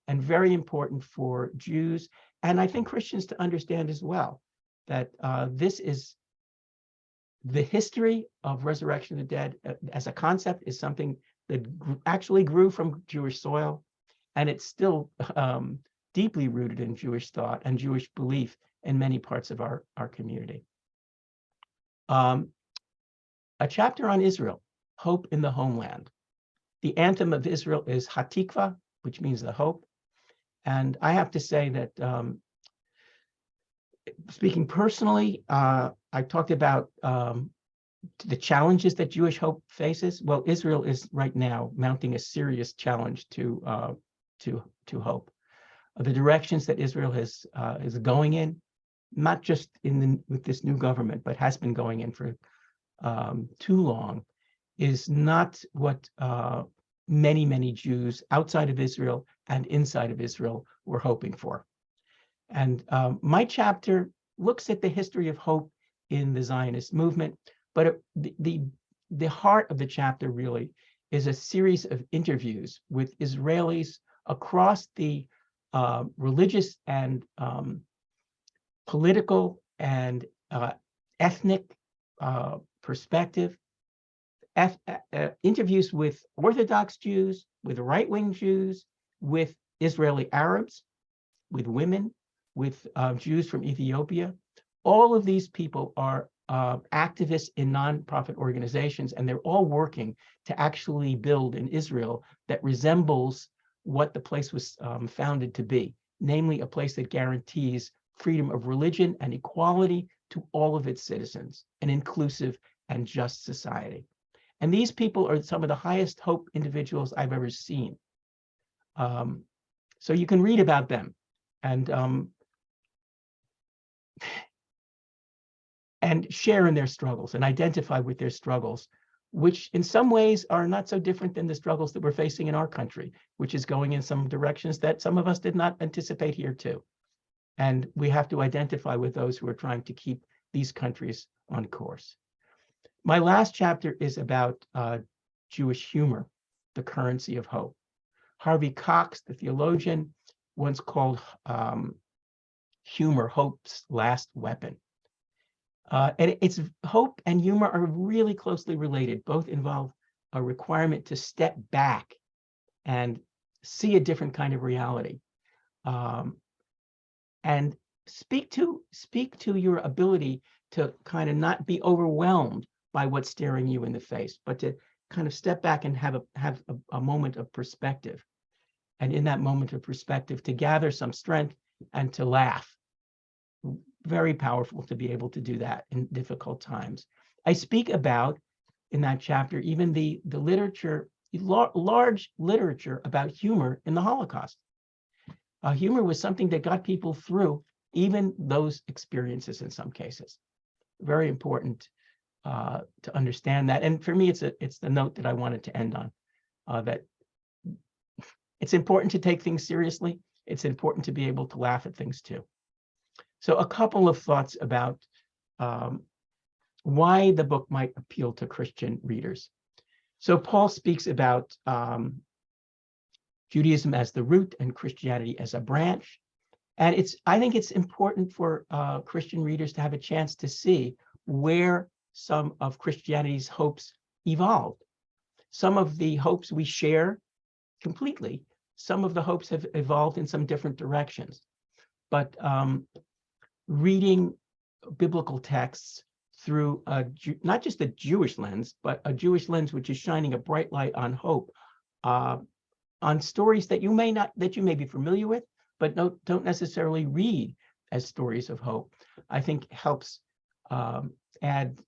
and very important for Jews, and I think Christians to understand as well, that this is the history of resurrection of the dead as a concept is something that actually grew from Jewish soil, and it's still deeply rooted in Jewish thought and Jewish belief in many parts of our community. A chapter on Israel, hope in the homeland. The anthem of Israel is Hatikva, which means the hope. And I have to say that speaking personally, I talked about the challenges that Jewish hope faces. Well, Israel is right now mounting a serious challenge to hope. The directions that Israel is going in, not just with this new government, but has been going in for too long, is not what many Jews outside of Israel and inside of Israel were hoping for. And my chapter looks at the history of hope in the Zionist movement, but the heart of the chapter really is a series of interviews with Israelis across the religious and political and ethnic perspective, interviews with Orthodox Jews, with right-wing Jews, with Israeli Arabs, with women, with Jews from Ethiopia. All of these people are activists in nonprofit organizations, and they're all working to actually build an Israel that resembles what the place was founded to be, namely a place that guarantees freedom of religion and equality to all of its citizens, an inclusive and just society. And these people are some of the highest hope individuals I've ever seen. So you can read about them and share in their struggles and identify with their struggles, which in some ways are not so different than the struggles that we're facing in our country, which is going in some directions that some of us did not anticipate here too. And we have to identify with those who are trying to keep these countries on course. My last chapter is about Jewish humor, the currency of hope. Harvey Cox, the theologian, once called humor hope's last weapon. And it's hope and humor are really closely related. Both involve a requirement to step back and see a different kind of reality, and speak to your ability to kind of not be overwhelmed by what's staring you in the face, but to kind of step back and have a moment of perspective. And in that moment of perspective, to gather some strength and to laugh. Very powerful to be able to do that in difficult times. I speak about, in that chapter, even the literature, large literature about humor in the Holocaust. Humor was something that got people through even those experiences in some cases. Very important to understand that. And for me, it's the note that I wanted to end on, that it's important to take things seriously. It's important to be able to laugh at things too. So a couple of thoughts about why the book might appeal to Christian readers. So Paul speaks about Judaism as the root and Christianity as a branch. And I think it's important for Christian readers to have a chance to see where some of Christianity's hopes evolved. Some of the hopes we share completely. Some of the hopes have evolved in some different directions. But reading biblical texts through not just a Jewish lens, but a Jewish lens which is shining a bright light on hope, on stories that you may be familiar with, but don't necessarily read as stories of hope, I think helps add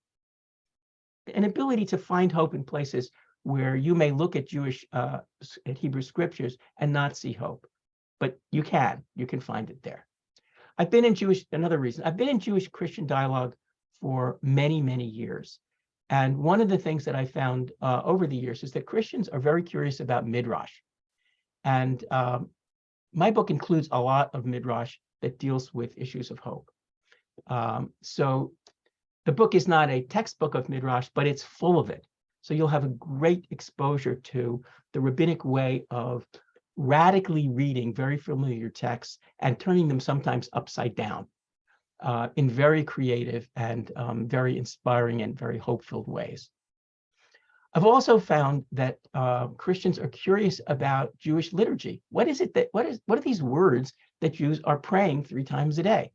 an ability to find hope in places where you may look at at Hebrew scriptures and not see hope, but you can find it there. I've been in Jewish Christian dialogue for many, many years. And one of the things that I found over the years is that Christians are very curious about Midrash. And my book includes a lot of Midrash that deals with issues of hope. So the book is not a textbook of Midrash, but it's full of it. So you'll have a great exposure to the rabbinic way of radically reading very familiar texts and turning them sometimes upside down in very creative and very inspiring and very hope-filled ways. I've also found that Christians are curious about Jewish liturgy. What are these words that Jews are praying 3 times a day?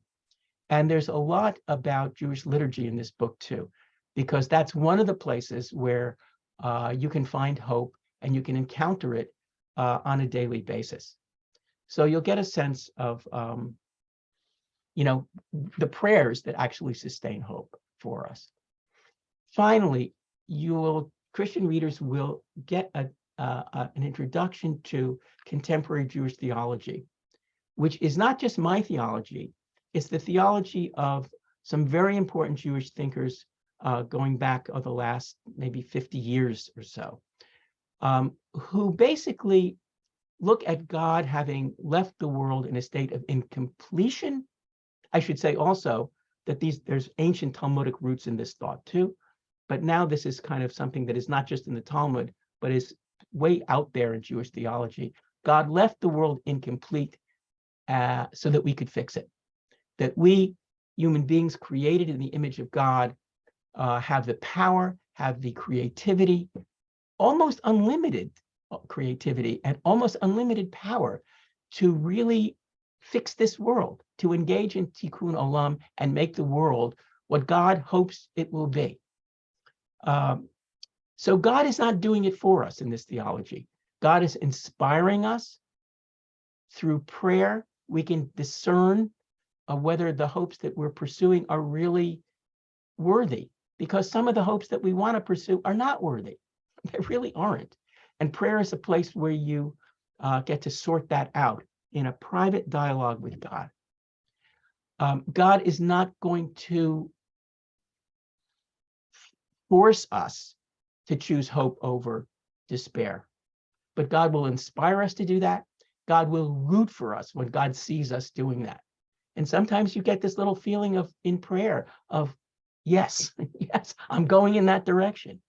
And there's a lot about Jewish liturgy in this book too, because that's one of the places where you can find hope and you can encounter it on a daily basis. So you'll get a sense of, the prayers that actually sustain hope for us. Finally, Christian readers will get an introduction to contemporary Jewish theology, which is not just my theology, it's the theology of some very important Jewish thinkers going back of the last maybe 50 years or so, who basically look at God having left the world in a state of incompletion. I should say also that there's ancient Talmudic roots in this thought too, but now this is kind of something that is not just in the Talmud, but is way out there in Jewish theology. God left the world incomplete so that we could fix it. That we, human beings created in the image of God, have the power, have the creativity, almost unlimited creativity and almost unlimited power to really fix this world, to engage in tikkun olam and make the world what God hopes it will be. So God is not doing it for us in this theology. God is inspiring us. Through prayer, we can discern whether the hopes that we're pursuing are really worthy, because some of the hopes that we want to pursue are not worthy. They really aren't. And prayer is a place where you get to sort that out in a private dialogue with God. God is not going to force us to choose hope over despair, but God will inspire us to do that. God will root for us when God sees us doing that. And sometimes you get this little feeling in prayer of, yes, yes, I'm going in that direction.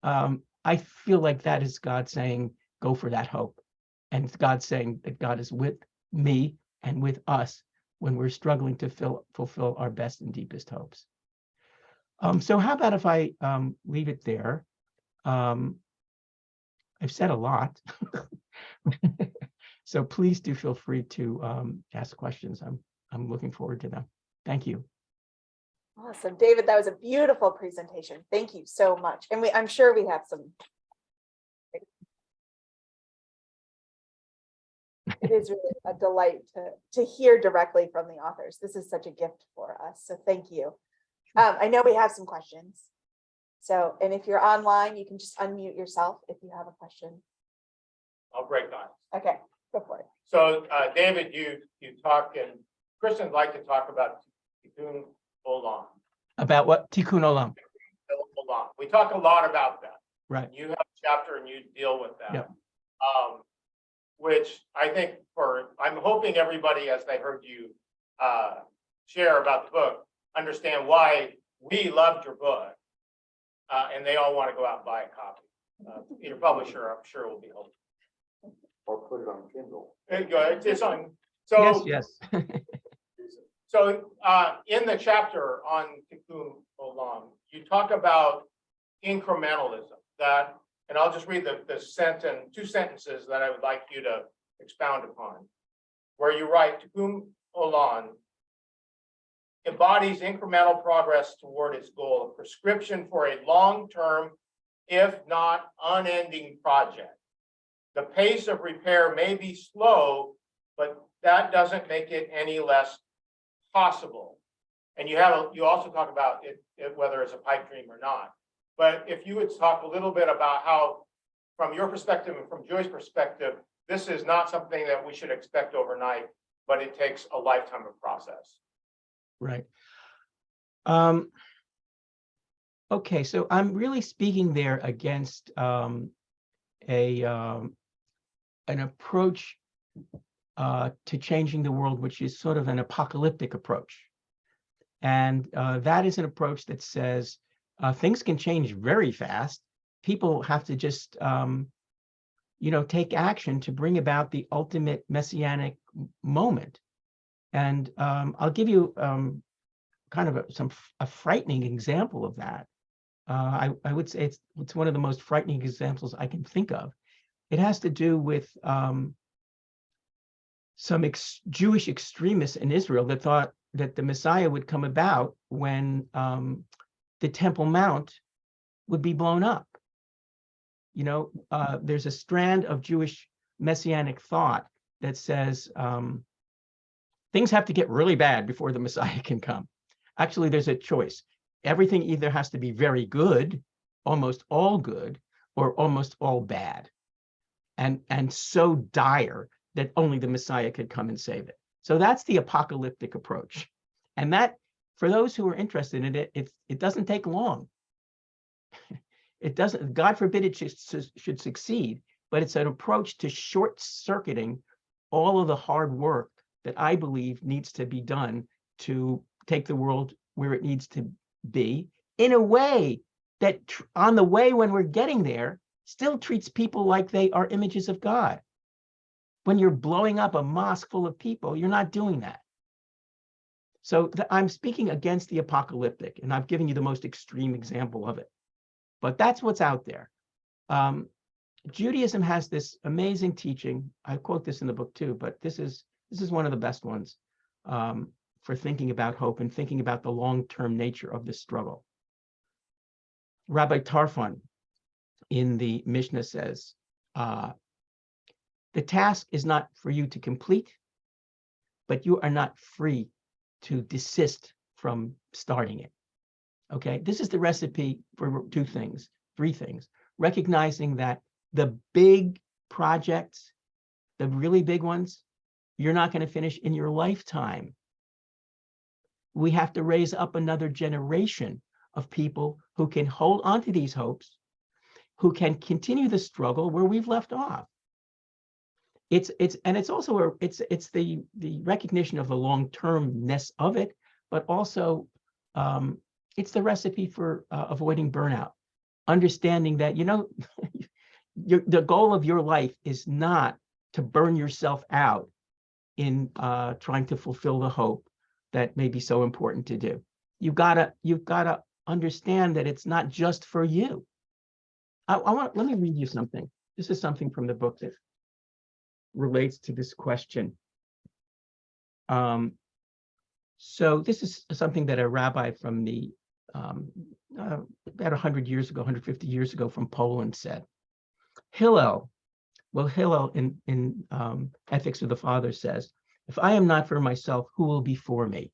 I feel like that is God saying, go for that hope. And it's God saying that God is with me and with us when we're struggling to fulfill our best and deepest hopes. So how about if I leave it there? I've said a lot. So please do feel free to ask questions. I'm looking forward to them. Thank you. Awesome, David, that was a beautiful presentation. Thank you so much. And I'm sure we have some. It is really a delight to hear directly from the authors. This is such a gift for us. So thank you. I know we have some questions. So, and if you're online, you can just unmute yourself if you have a question. I'll break on. Okay, go for it. So David, you talk, and Christians like to talk about tikkun olam. About what? Tikkun olam. Olam. We talk a lot about that. Right. You have a chapter and you deal with that. Yep. Which I think I'm hoping everybody, as they heard you share about the book, understand why we loved your book, and they all want to go out and buy a copy. Your publisher, I'm sure, will be helpful. Or put it on Kindle. It's on. So Yes, yes. So in the chapter on Tikkun Olam, you talk about incrementalism, that, and I'll just read the sentence, two sentences that I would like you to expound upon, where you write, Tikkun Olam embodies incremental progress toward its goal, a prescription for a long-term, if not unending project. The pace of repair may be slow, but that doesn't make it any less possible. And you also talk about it, whether it's a pipe dream or not. But if you would talk a little bit about how, from your perspective and from Joy's perspective, this is not something that we should expect overnight, but it takes a lifetime of process. Right. Okay, so I'm really speaking there against an approach to changing the world, which is sort of an apocalyptic approach. And that is an approach that says things can change very fast. People have to just, take action to bring about the ultimate messianic moment. And I'll give you kind of a frightening example of that. I would say it's one of the most frightening examples I can think of. It has to do with some Jewish extremists in Israel that thought that the Messiah would come about when the Temple Mount would be blown up. There's a strand of Jewish messianic thought that says things have to get really bad before the Messiah can come. Actually, there's a choice. Everything either has to be very good, almost all good, or almost all bad, and so dire that only the Messiah could come and save it. So that's the apocalyptic approach. And that, for those who are interested in it, it doesn't take long. It doesn't, God forbid it should succeed, but it's an approach to short-circuiting all of the hard work that I believe needs to be done to take the world where it needs to be, in a way that on the way when we're getting there still treats people like they are images of God. When you're blowing up a mosque full of people, you're not doing that. So I'm speaking against the apocalyptic, and I've given you the most extreme example of it. But that's what's out there. Judaism has this amazing teaching. I quote this in the book too, but this is one of the best ones for thinking about hope and thinking about the long-term nature of this struggle. Rabbi Tarfon in the Mishnah says, the task is not for you to complete, but you are not free to desist from starting it. Okay, this is the recipe for three things. Recognizing that the big projects, the really big ones, you're not going to finish in your lifetime. We have to raise up another generation of people who can hold on to these hopes, who can continue the struggle where we've left off. It's also the recognition of the long-termness of it, but also it's the recipe for avoiding burnout. Understanding that, the goal of your life is not to burn yourself out in trying to fulfill the hope that may be so important to do. You've got to understand that it's not just for you. Let me read you something. This is something from the book that relates to this question. So this is something that a rabbi from the about 100 years ago, 150 years ago from Poland said. Hillel in Ethics of the Father says, if I am not for myself, who will be for me?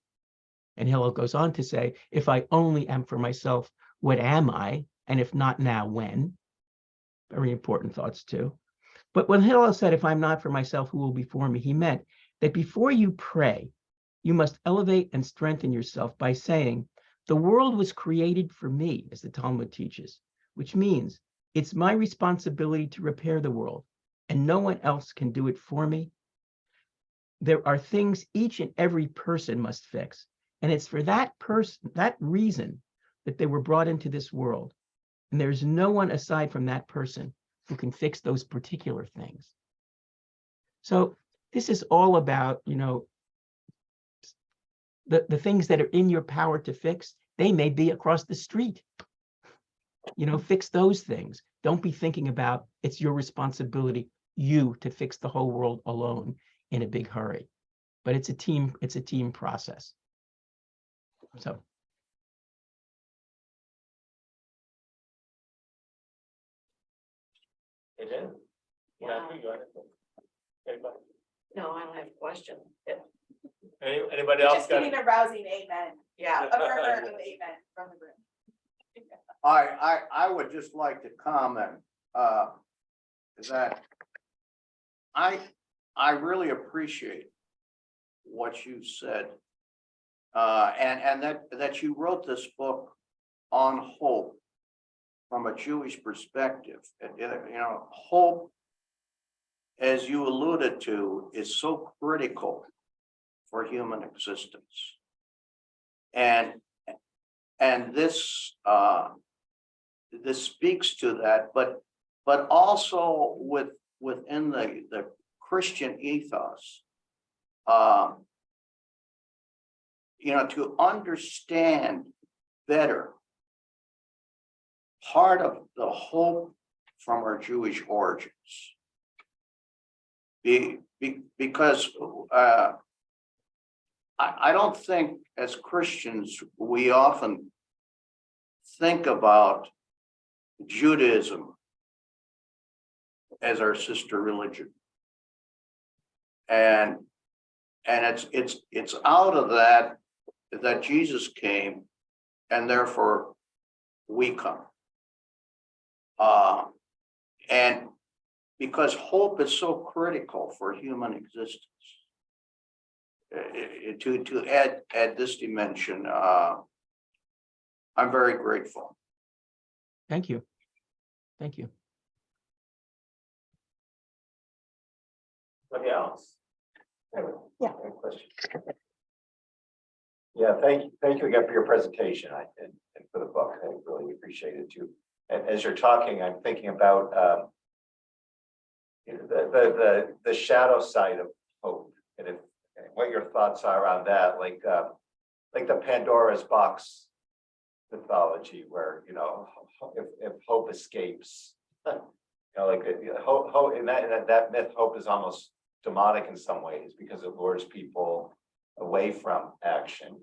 And Hillel goes on to say, if I only am for myself, what am I? And if not now, when? Very important thoughts too. But when Hillel said, if I'm not for myself, who will be for me? He meant that before you pray, you must elevate and strengthen yourself by saying, the world was created for me, as the Talmud teaches, which means it's my responsibility to repair the world, and no one else can do it for me. There are things each and every person must fix, and it's for that reason that they were brought into this world. And there's no one aside from that person who can fix those particular things. So this is all about, the things that are in your power to fix, they may be across the street. Fix those things. Don't be thinking about it's your responsibility, you, to fix the whole world alone in a big hurry. But it's a team process. So. No, I don't have a question. Anybody else? Just getting a rousing amen. Yeah, a murmur of amen from the room. I would just like to comment that I really appreciate what you said. And that you wrote this book on hope from a Jewish perspective. Hope, as you alluded to, is so critical for human existence. And this speaks to that, but also within the Christian ethos, to understand better part of the hope from our Jewish origins. Because I don't think as Christians we often think about Judaism as our sister religion, and it's out of that Jesus came, and therefore we come. And because hope is so critical for human existence, to add this dimension, I'm very grateful. Thank you. Thank you. Anybody else? Yeah. Question. Yeah, thank you again for your presentation and for the book. I really appreciate it too. And as you're talking, I'm thinking about the shadow side of hope, and what your thoughts are around that, like the Pandora's box mythology, where if hope escapes, hope in that myth, hope is almost demonic in some ways because it lures people away from action.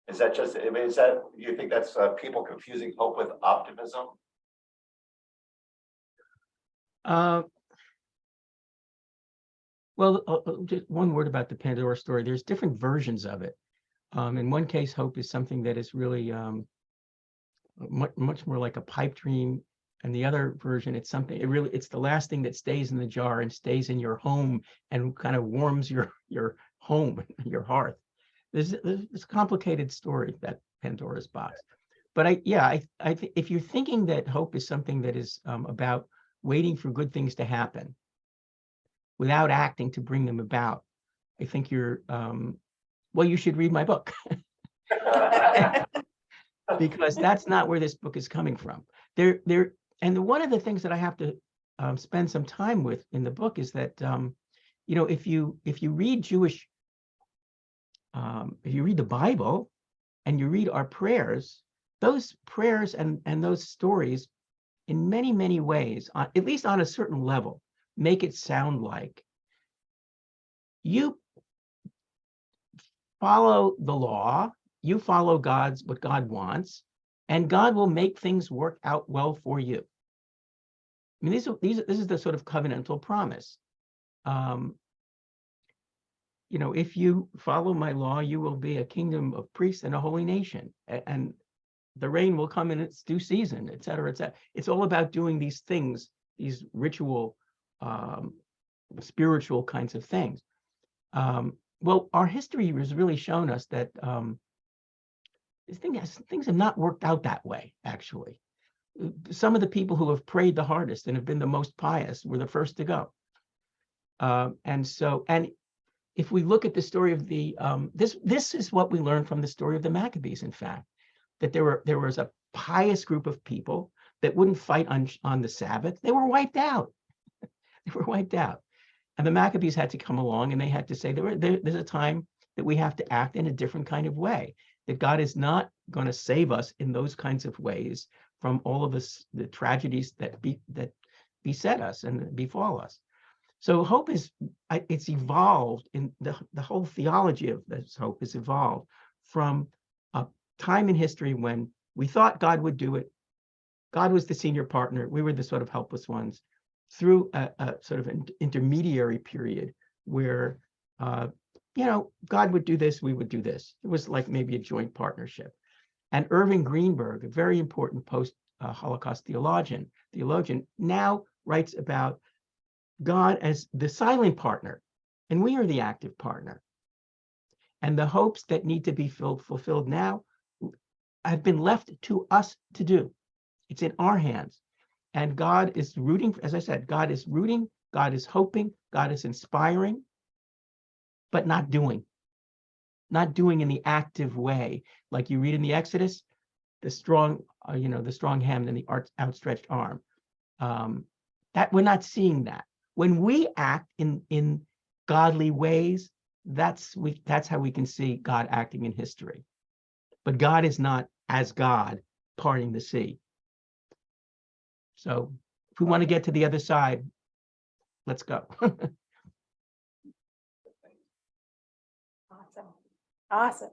Is that just? I mean, do you think that's people confusing hope with optimism? Well, just one word about the Pandora story. There's different versions of it. In one case, hope is something that is really much more like a pipe dream. And the other version, it's something, it's the last thing that stays in the jar and stays in your home and kind of warms your home, your hearth. There's a complicated story, that Pandora's box. But I think if you're thinking that hope is something that is about waiting for good things to happen without acting to bring them about, I think you're, well, you should read my book. Because that's not where this book is coming from. And one of the things that I have to spend some time with in the book is that, if you read Jewish, if you read the Bible and you read our prayers, those prayers and those stories, in many, many ways, at least on a certain level, make it sound like you follow the law, you follow what God wants, and God will make things work out well for you. I mean, this is the sort of covenantal promise. If you follow my law, you will be a kingdom of priests and a holy nation, and the rain will come in its due season, et cetera, et cetera. It's all about doing these things, these ritual, spiritual kinds of things. Well, our history has really shown us that things have not worked out that way, actually. Some of the people who have prayed the hardest and have been the most pious were the first to go. And if we look at the story of the, this is what we learned from the story of the Maccabees, in fact, that there was a pious group of people that wouldn't fight on the Sabbath. They were wiped out. They were wiped out. And the Maccabees had to come along and they had to say, there's a time that we have to act in a different kind of way, that God is not going to save us in those kinds of ways from all of the tragedies that beset us and befall us. So hope is, it's evolved in the whole theology of this hope is evolved from a time in history when we thought God would do it. God was the senior partner. We were the sort of helpless ones, through a sort of an intermediary period where, God would do this, we would do this. It was like maybe a joint partnership. And Irving Greenberg, a very important post-Holocaust theologian, now writes about God as the silent partner, and we are the active partner. And the hopes that need to be fulfilled now have been left to us to do. It's in our hands. And God is rooting, as I said, God is rooting, God is hoping, God is inspiring, but not doing in the active way. Like you read in the Exodus, the strong hand and the outstretched arm. That we're not seeing that. When we act in godly ways, that's how we can see God acting in history. But God is not as God parting the sea. So if we want to get to the other side, let's go. Awesome.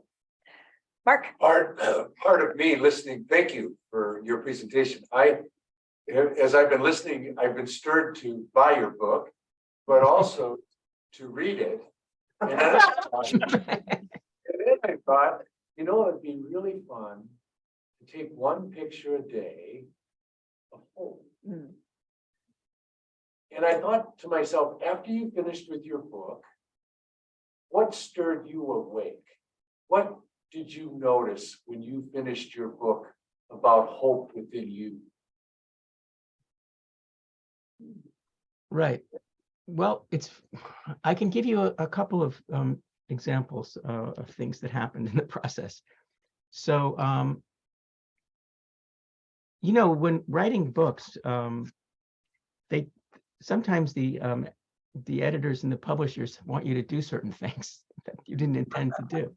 Mark. Part of me listening, thank you for your presentation. As I've been listening, I've been stirred to buy your book, but also to read it. And then I thought, it'd be really fun to take one picture a day of hope. Mm. And I thought to myself, after you finished with your book, what stirred you awake? What did you notice when you finished your book about hope within you? Right. Well, I can give you a couple of examples of things that happened in the process. So, when writing books, sometimes the editors and the publishers want you to do certain things that you didn't intend to do.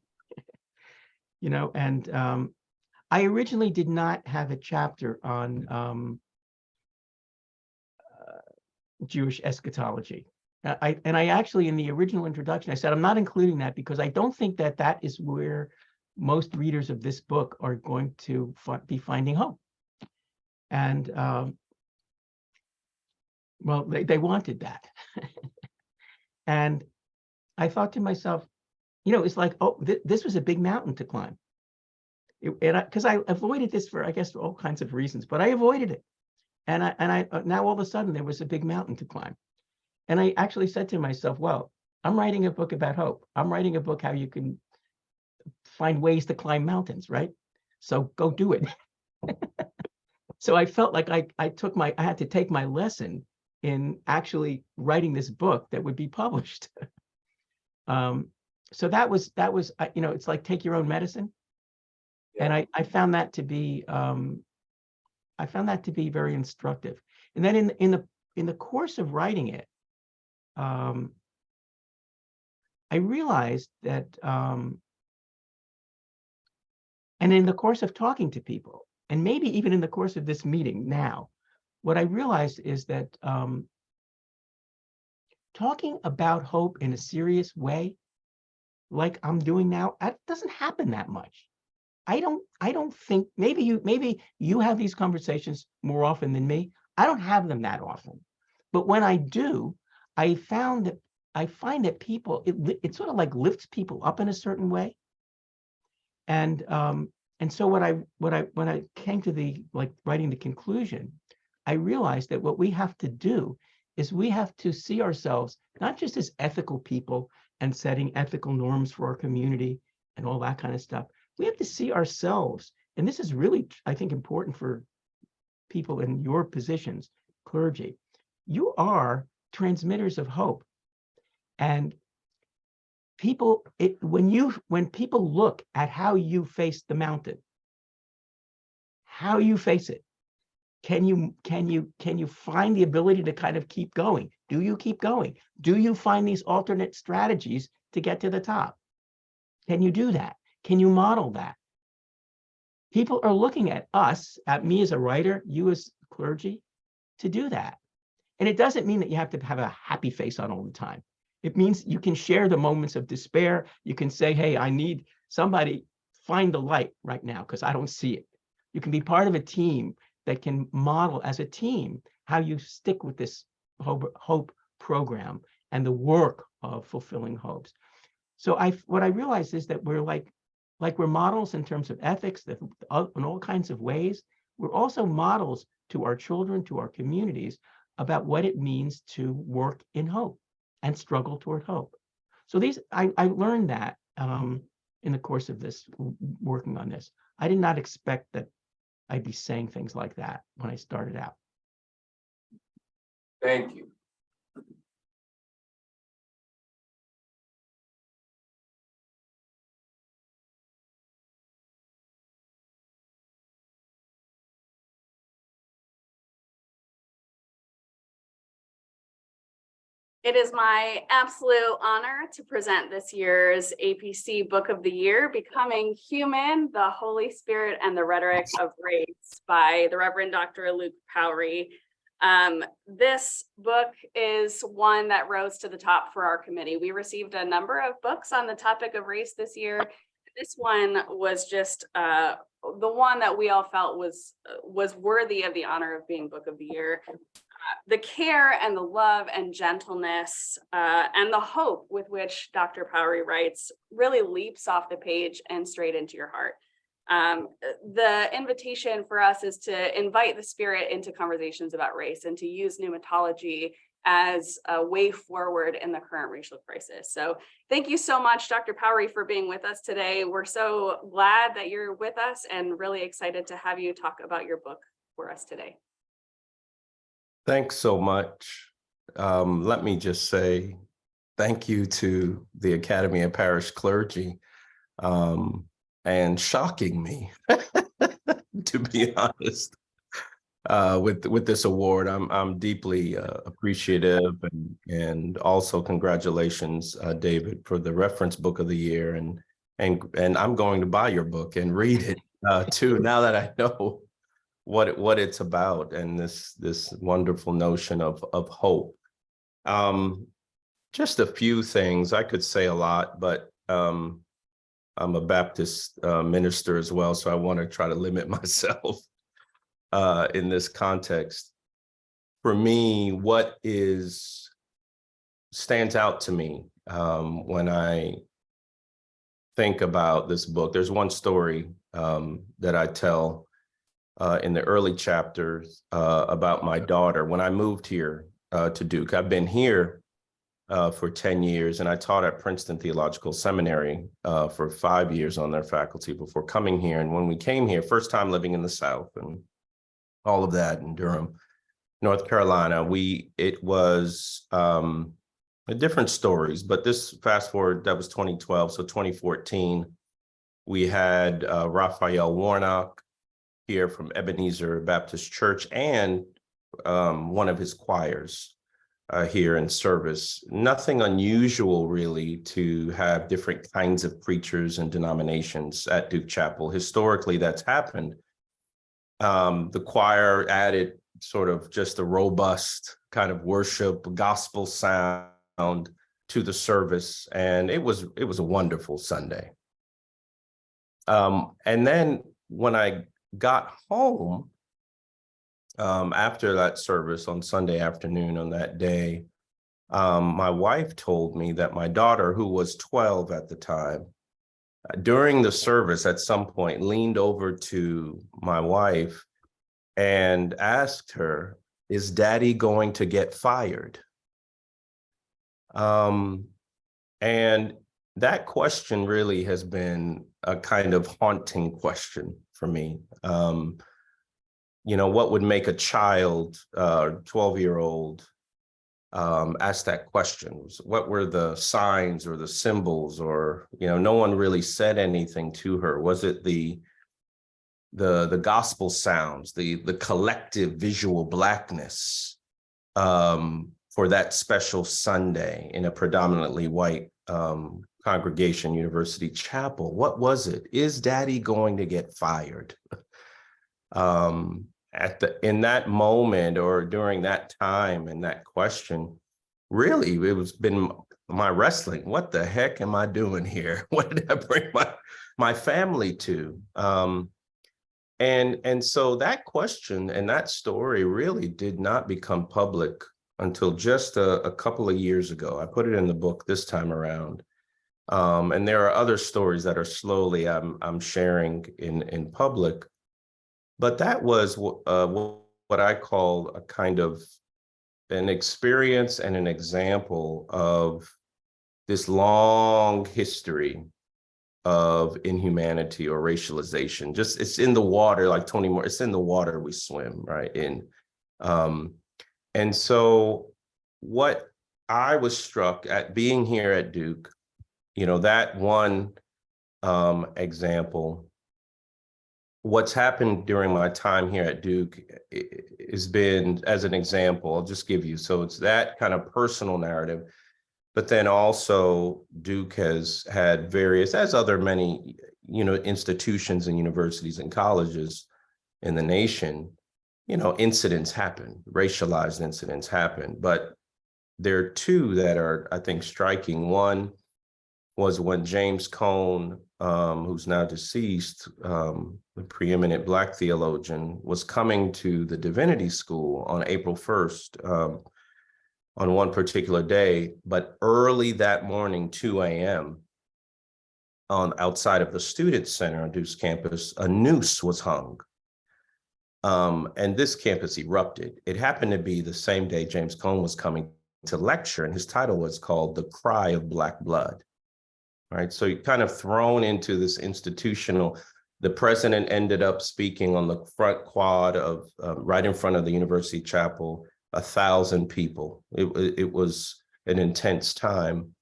And I originally did not have a chapter on Jewish eschatology. I actually, in the original introduction, I said, I'm not including that because I don't think that is where most readers of this book are going to be finding hope. And well, they wanted that. And I thought to myself, it's like, oh, this was a big mountain to climb. Because I avoided this for, I guess, all kinds of reasons, but I avoided it. And I now all of a sudden there was a big mountain to climb. And I actually said to myself, well, I'm writing a book about hope. I'm writing a book how you can find ways to climb mountains, right? So go do it. So I felt like I had to take my lesson in actually writing this book that would be published. So that was it's like take your own medicine. Yeah. And I found that to be very instructive. And then in the course of writing it, I realized that, and in the course of talking to people, and maybe even in the course of this meeting now, what I realized is that talking about hope in a serious way, like I'm doing now, that doesn't happen that much. I don't think, maybe you have these conversations more often than me. I don't have them that often. But when I do, I find that people, it sort of like lifts people up in a certain way. And so when I came to writing the conclusion, I realized that what we have to do is we have to see ourselves not just as ethical people and setting ethical norms for our community and all that kind of stuff. We have to see ourselves, and this is really, I think, important for people in your positions, clergy. You are transmitters of hope. And people, when people look at how you face the mountain, how you face it, can you find the ability to kind of keep going? Do you keep going? Do you find these alternate strategies to get to the top? Can you do that? Can you model that? People are looking at us, at me as a writer, you as clergy, to do that. And it doesn't mean that you have to have a happy face on all the time. It means you can share the moments of despair. You can say, hey, I need somebody, find the light right now because I don't see it. You can be part of a team that can model as a team how you stick with this hope program and the work of fulfilling hopes. So what I realized is that we're like we're models in terms of ethics in all kinds of ways. We're also models to our children, to our communities, about what it means to work in hope and struggle toward hope. So I learned that in the course of this, working on this. I did not expect that I'd be saying things like that when I started out. Thank you. It is my absolute honor to present this year's APC Book of the Year, Becoming Human, the Holy Spirit and the Rhetoric of Race by the Reverend Dr. Luke Powery. This book is one that rose to the top for our committee. We received a number of books on the topic of race this year. This one was just the one that we all felt was worthy of the honor of being Book of the Year. The care and the love and gentleness and the hope with which Dr. Powery writes really leaps off the page and straight into your heart. The invitation for us is to invite the Spirit into conversations about race and to use pneumatology as a way forward in the current racial crisis. So thank you so much, Dr. Powery, for being with us today. We're so glad that you're with us and really excited to have you talk about your book for us today. Thanks so much. Let me just say thank you to the Academy of Parish Clergy and shocking me, to be honest, with this award. I'm deeply appreciative, and also congratulations, David, for the reference book of the year. And I'm going to buy your book and read it too, now that I know what it's about and this wonderful notion of hope. Just a few things. I could say a lot, but I'm a Baptist minister as well, so I want to try to limit myself in this context. For me, what stands out to me when I think about this book, there's one story that I tell in the early chapters about my daughter. When I moved here to Duke, I've been here for 10 years, and I taught at Princeton Theological Seminary for 5 years on their faculty before coming here. And when we came here, first time living in the South and all of that in Durham, North Carolina, it was different stories, but this fast forward, that was 2012. So 2014, we had Raphael Warnock here from Ebenezer Baptist Church and one of his choirs here in service. Nothing unusual really to have different kinds of preachers and denominations at Duke Chapel. Historically, that's happened. The choir added sort of just a robust kind of worship, gospel sound to the service, and it was a wonderful Sunday. And then when I got home after that service on Sunday afternoon on that day, my wife told me that my daughter, who was 12 at the time, during the service at some point leaned over to my wife and asked her, "Is Daddy going to get fired?" And that question really has been a kind of haunting question for me. What would make a child, 12-year-old, ask that question? What were the signs or the symbols, or, no one really said anything to her. Was it the gospel sounds, the collective visual blackness for that special Sunday in a predominantly white Congregation University Chapel. What was it? Is Daddy going to get fired? In that moment or during that time and that question, really, it was been my wrestling. What the heck am I doing here? What did I bring my family to? And so that question and that story really did not become public until just a couple of years ago. I put it in the book this time around. And there are other stories that are slowly I'm sharing in public. But that was what I call a kind of an experience and an example of this long history of inhumanity or racialization. Just it's in the water, like Tony Moore, it's in the water we swim, right? And so what I was struck at being here at Duke, that one example, what's happened during my time here at Duke has been, as an example, I'll just give you, so it's that kind of personal narrative, but then also Duke has had various, as other many, institutions and universities and colleges in the nation, incidents happen, racialized incidents happen, but there are two that are, I think, striking. One was when James Cone, who's now deceased, the preeminent Black theologian, was coming to the divinity school on April 1st, on one particular day, but early that morning, 2 a.m., outside of the Student Center on Duke's campus, a noose was hung. And this campus erupted. It happened to be the same day James Cone was coming to lecture, and his title was called The Cry of Black Blood. Right, so you're kind of thrown into this institutional. The president ended up speaking on the front quad of right in front of the University Chapel, 1,000 people. It was an intense time.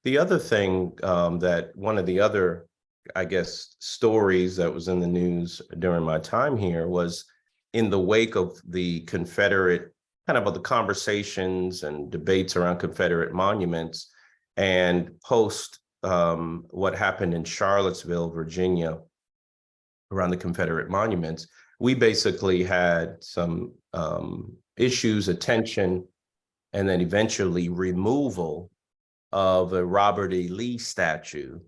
The other thing that one of the other, I guess, stories that was in the news during my time here was in the wake of the Confederate, kind of the conversations and debates around Confederate monuments, and post what happened in Charlottesville, Virginia, around the Confederate monuments, we basically had some issues, attention, and then eventually removal of a Robert E. Lee statue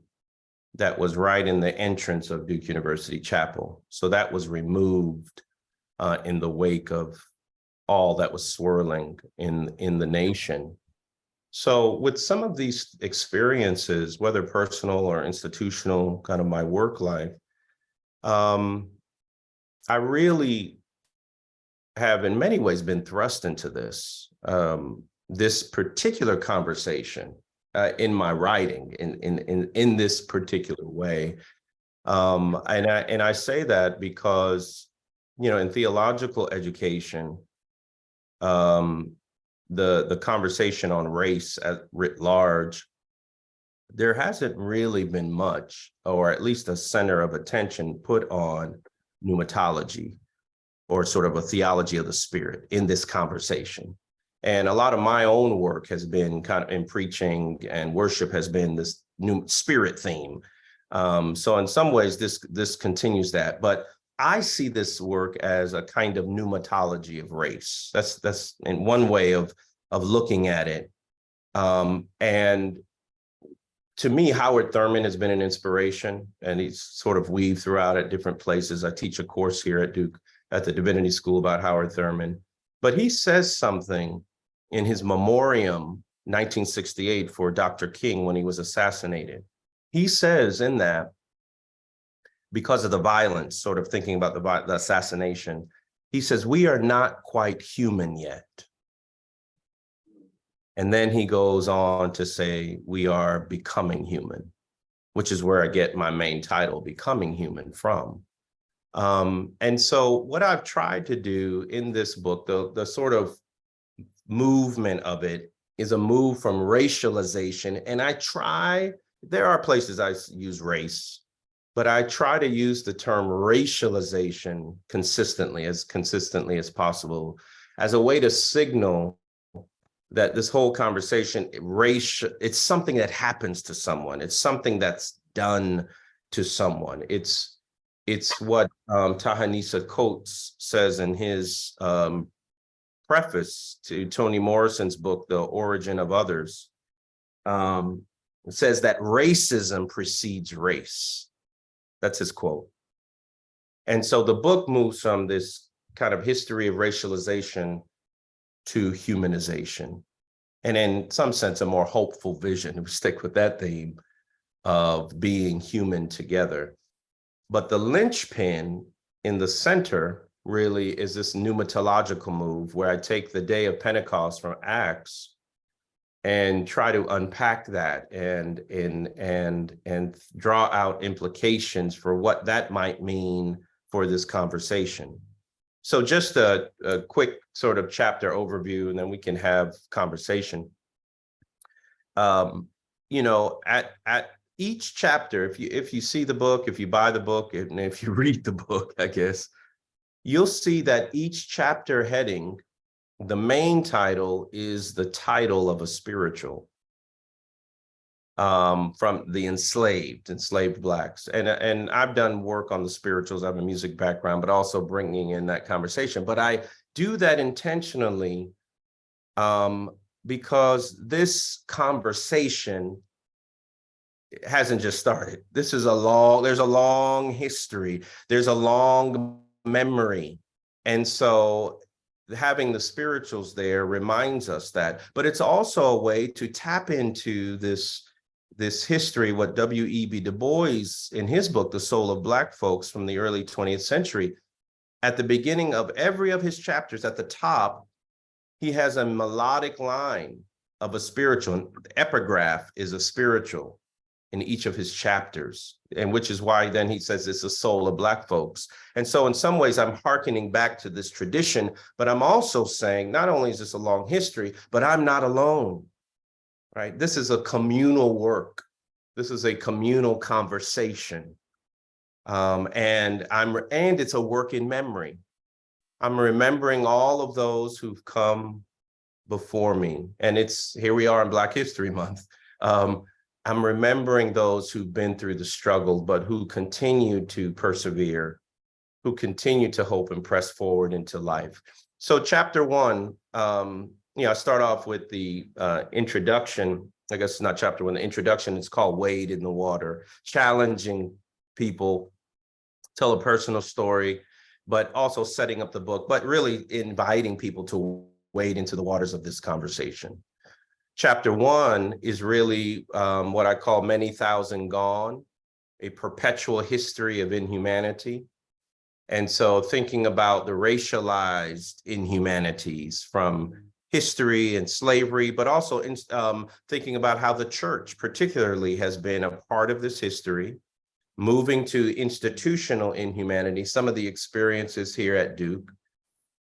that was right in the entrance of Duke University Chapel. So that was removed in the wake of all that was swirling in the nation. So with some of these experiences, whether personal or institutional, kind of my work life, I really have in many ways been thrust into this particular conversation in my writing in this particular way. And I say that because, in theological education, the conversation on race writ large, there hasn't really been much, or at least a center of attention put on pneumatology, or sort of a theology of the spirit in this conversation. And a lot of my own work has been kind of in preaching, and worship has been this new spirit theme. So in some ways, this continues that. But I see this work as a kind of pneumatology of race. That's in one way of looking at it. And to me, Howard Thurman has been an inspiration, and he's sort of weaved throughout at different places. I teach a course here at Duke at the Divinity School about Howard Thurman, but he says something in his memoriam, 1968, for Dr. King when he was assassinated. He says in that, because of the violence, sort of thinking about the assassination, he says, we are not quite human yet. And then he goes on to say, we are becoming human, which is where I get my main title, Becoming Human, from. And so what I've tried to do in this book, the sort of movement of it is a move from racialization. And there are places I use race, but I try to use the term racialization consistently as possible, as a way to signal that this whole conversation, race, it's something that happens to someone. It's something that's done to someone. It's what Ta-Nehisi Coates says in his preface to Toni Morrison's book, The Origin of Others. It says that racism precedes race. That's his quote. And so the book moves from this kind of history of racialization to humanization. And in some sense, a more hopeful vision, we stick with that theme of being human together. But the linchpin in the center really is this pneumatological move where I take the day of Pentecost from Acts and try to unpack that and draw out implications for what that might mean for this conversation. So just a quick sort of chapter overview, and then we can have conversation. You know, at each chapter, if you see the book, if you buy the book, and if you read the book, I guess, you'll see that each chapter heading, the main title is the title of a spiritual from the enslaved Blacks. And I've done work on the spirituals. I have a music background, but also bringing in that conversation. But I do that intentionally because this conversation hasn't just started. There's a long history. There's a long memory. And so having the spirituals there reminds us that, but it's also a way to tap into this history, what W.E.B. Du Bois in his book, The Soul of Black Folks from the early 20th century, at the beginning of every of his chapters, at the top, he has a melodic line of a spiritual. The epigraph is a spiritual in each of his chapters, and which is why then he says it's the soul of Black folks. And so in some ways, I'm hearkening back to this tradition, but I'm also saying, not only is this a long history, but I'm not alone, right? This is a communal work. This is a communal conversation. And it's a work in memory. I'm remembering all of those who've come before me. And here we are in Black History Month. I'm remembering those who've been through the struggle, but who continue to persevere, who continue to hope and press forward into life. So chapter 1, I start off with the introduction. I guess it's not chapter 1, the introduction. It's called Wade in the Water, challenging people, tell a personal story, but also setting up the book, but really inviting people to wade into the waters of this conversation. Chapter 1 is really what I call Many Thousand Gone, a perpetual history of inhumanity. And so thinking about the racialized inhumanities from history and slavery, but also thinking about how the church particularly has been a part of this history, moving to institutional inhumanity, some of the experiences here at Duke,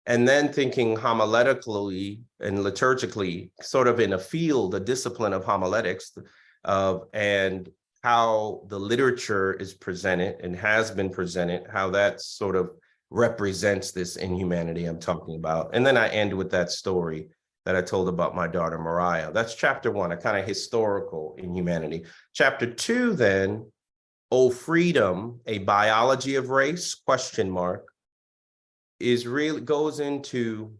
and then thinking homiletically and liturgically, sort of in a discipline of homiletics, and how the literature is presented and has been presented, how that sort of represents this inhumanity I'm talking about. And then I end with that story that I told about my daughter, Mariah. That's chapter 1, a kind of historical inhumanity. Chapter 2, then, Oh Freedom, a Biology of Race, ? Goes into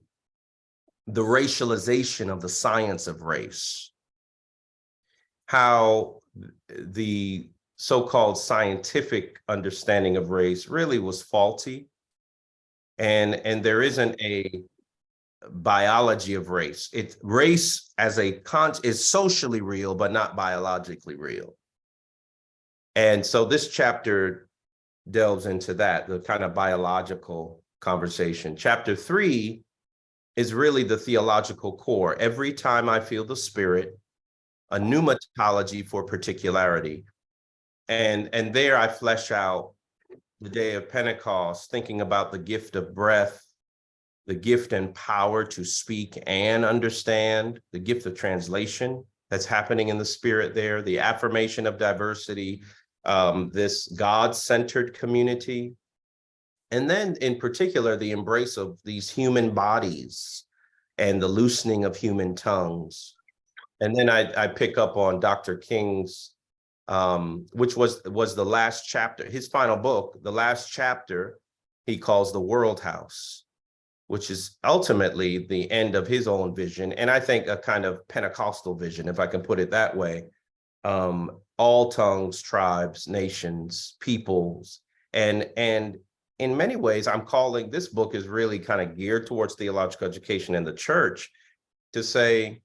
the racialization of the science of race, how the so-called scientific understanding of race really was faulty, and there isn't a biology of race. Race as is socially real, but not biologically real. And so this chapter delves into that, the kind of biological conversation. Chapter 3 is really the theological core. Every time I feel the Spirit, a pneumatology for particularity. And there I flesh out the day of Pentecost, thinking about the gift of breath, the gift and power to speak and understand, the gift of translation that's happening in the Spirit there, the affirmation of diversity, this God-centered community. And then in particular, the embrace of these human bodies and the loosening of human tongues. And then I pick up on Dr. King's, which was the last chapter, his final book, the last chapter he calls The World House, which is ultimately the end of his own vision. And I think a kind of Pentecostal vision, if I can put it that way. All tongues, tribes, nations, peoples. And in many ways, I'm calling this book is really kind of geared towards theological education in the church to say,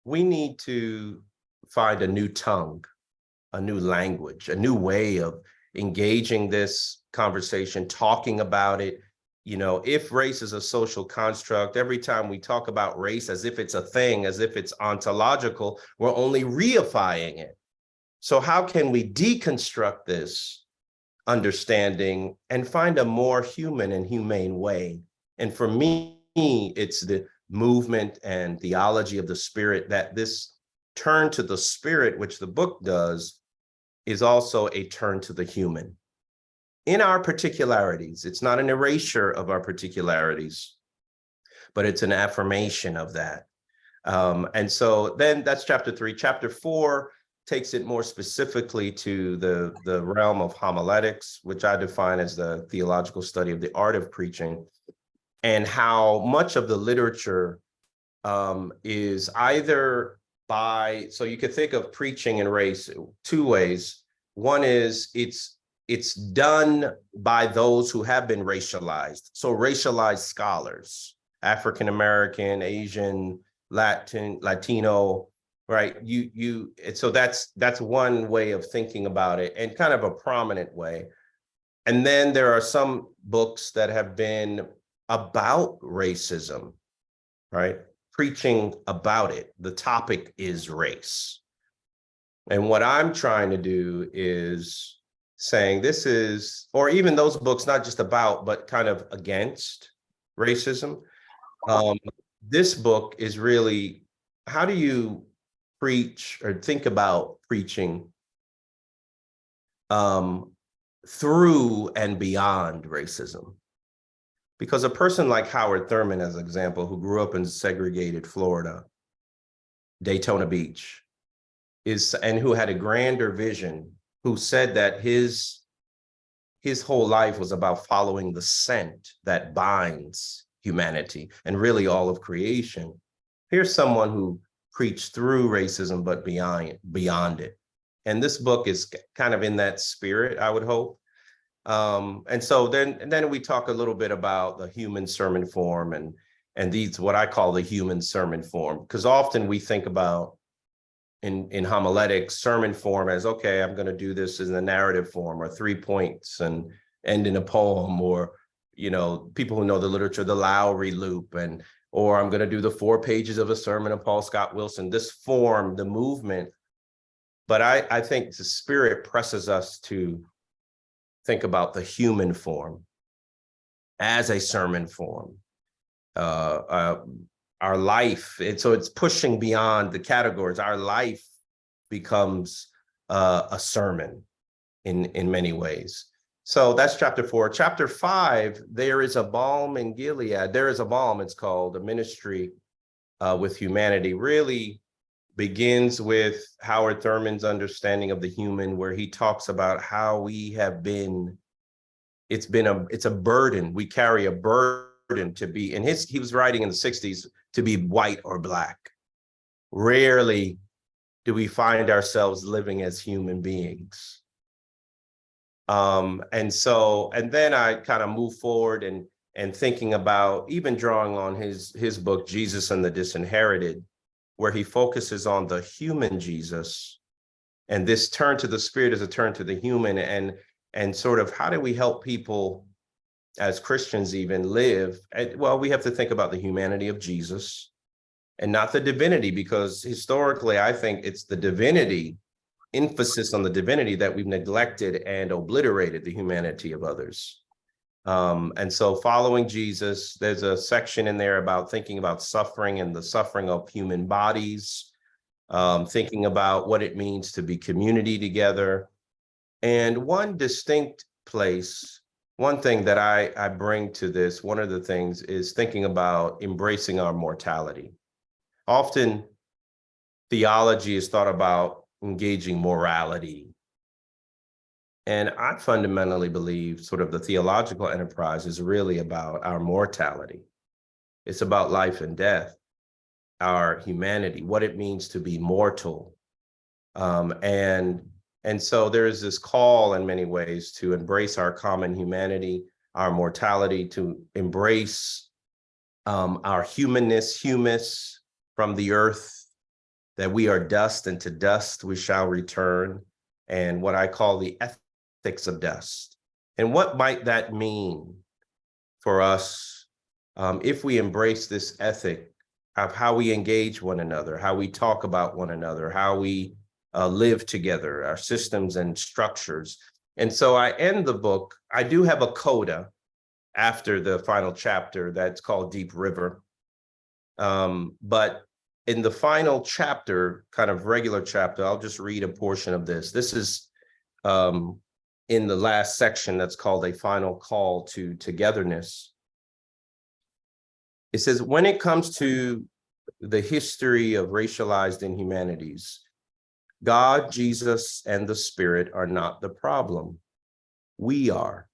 we need to find a new tongue, a new language, a new way of engaging this conversation, talking about it. You know, if race is a social construct, every time we talk about race as if it's a thing, as if it's ontological, we're only reifying it. So how can we deconstruct this understanding and find a more human and humane way? And for me, it's the movement and theology of the spirit, that this turn to the spirit, which the book does, is also a turn to the human. In our particularities, it's not an erasure of our particularities, but it's an affirmation of that. And so then that's chapter 3. Chapter 4 takes it more specifically to the realm of homiletics, which I define as the theological study of the art of preaching, and how much of the literature is either by, so you could think of preaching and race two ways. One is it's done by those who have been racialized. So racialized scholars, African-American, Asian, Latino, right? So that's one way of thinking about it, and kind of a prominent way. And then there are some books that have been about racism, right? Preaching about it. The topic is race. And what I'm trying to do is saying this is, or even those books, not just about, but kind of against racism. This book is really, how do you preach or think about preaching through and beyond racism? Because a person like Howard Thurman, as an example, who grew up in segregated Florida, Daytona Beach, and who had a grander vision, who said that his whole life was about following the scent that binds humanity and really all of creation. Here's someone who preached through racism, but beyond it. And this book is kind of in that spirit, I would hope. And so then we talk a little bit about the human sermon form and these, what I call the human sermon form, because often we think about in homiletics, sermon form as, okay, I'm going to do this in the narrative form, or 3 points and end in a poem, or, you know, people who know the literature, the Lowry loop, or I'm going to do the 4 pages of a sermon of Paul Scott Wilson, this form, the movement. But I think the spirit presses us to think about the human form as a sermon form. Our life, so it's pushing beyond the categories. Our life becomes a sermon in many ways. So that's chapter 4. Chapter 5, there is a balm in Gilead. There is a balm, it's called, a ministry with humanity, really begins with Howard Thurman's understanding of the human, where he talks about how we have been, it's a burden. We carry a burden to be, he was writing in the 60s, to be white or black. Rarely do we find ourselves living as human beings. And then I kind of move forward and thinking about, even drawing on his book, Jesus and the Disinherited, where he focuses on the human Jesus. And this turn to the spirit is a turn to the human, and sort of how do we help people as Christians even live? Well, we have to think about the humanity of Jesus and not the divinity, because historically, I think it's the divinity, emphasis on the divinity, that we've neglected and obliterated the humanity of others. And so following Jesus, there's a section in there about thinking about suffering and the suffering of human bodies, thinking about what it means to be community together. And one distinct place one thing that I bring to this, one of the things is thinking about embracing our mortality. Often theology is thought about engaging morality. And I fundamentally believe sort of the theological enterprise is really about our mortality. It's about life and death, our humanity, what it means to be mortal. And so there is this call in many ways to embrace our common humanity, our mortality, to embrace our humanness, humus from the earth, that we are dust and to dust we shall return, and what I call the ethics of dust. And what might that mean for us if we embrace this ethic of how we engage one another, how we talk about one another, how we live together, our systems and structures. And so I end the book, I do have a coda after the final chapter that's called Deep River. But in the final chapter, kind of regular chapter, I'll just read a portion of this. This is in the last section that's called A Final Call to Togetherness. It says, when it comes to the history of racialized inhumanities, God, Jesus, and the Spirit are not the problem. We are.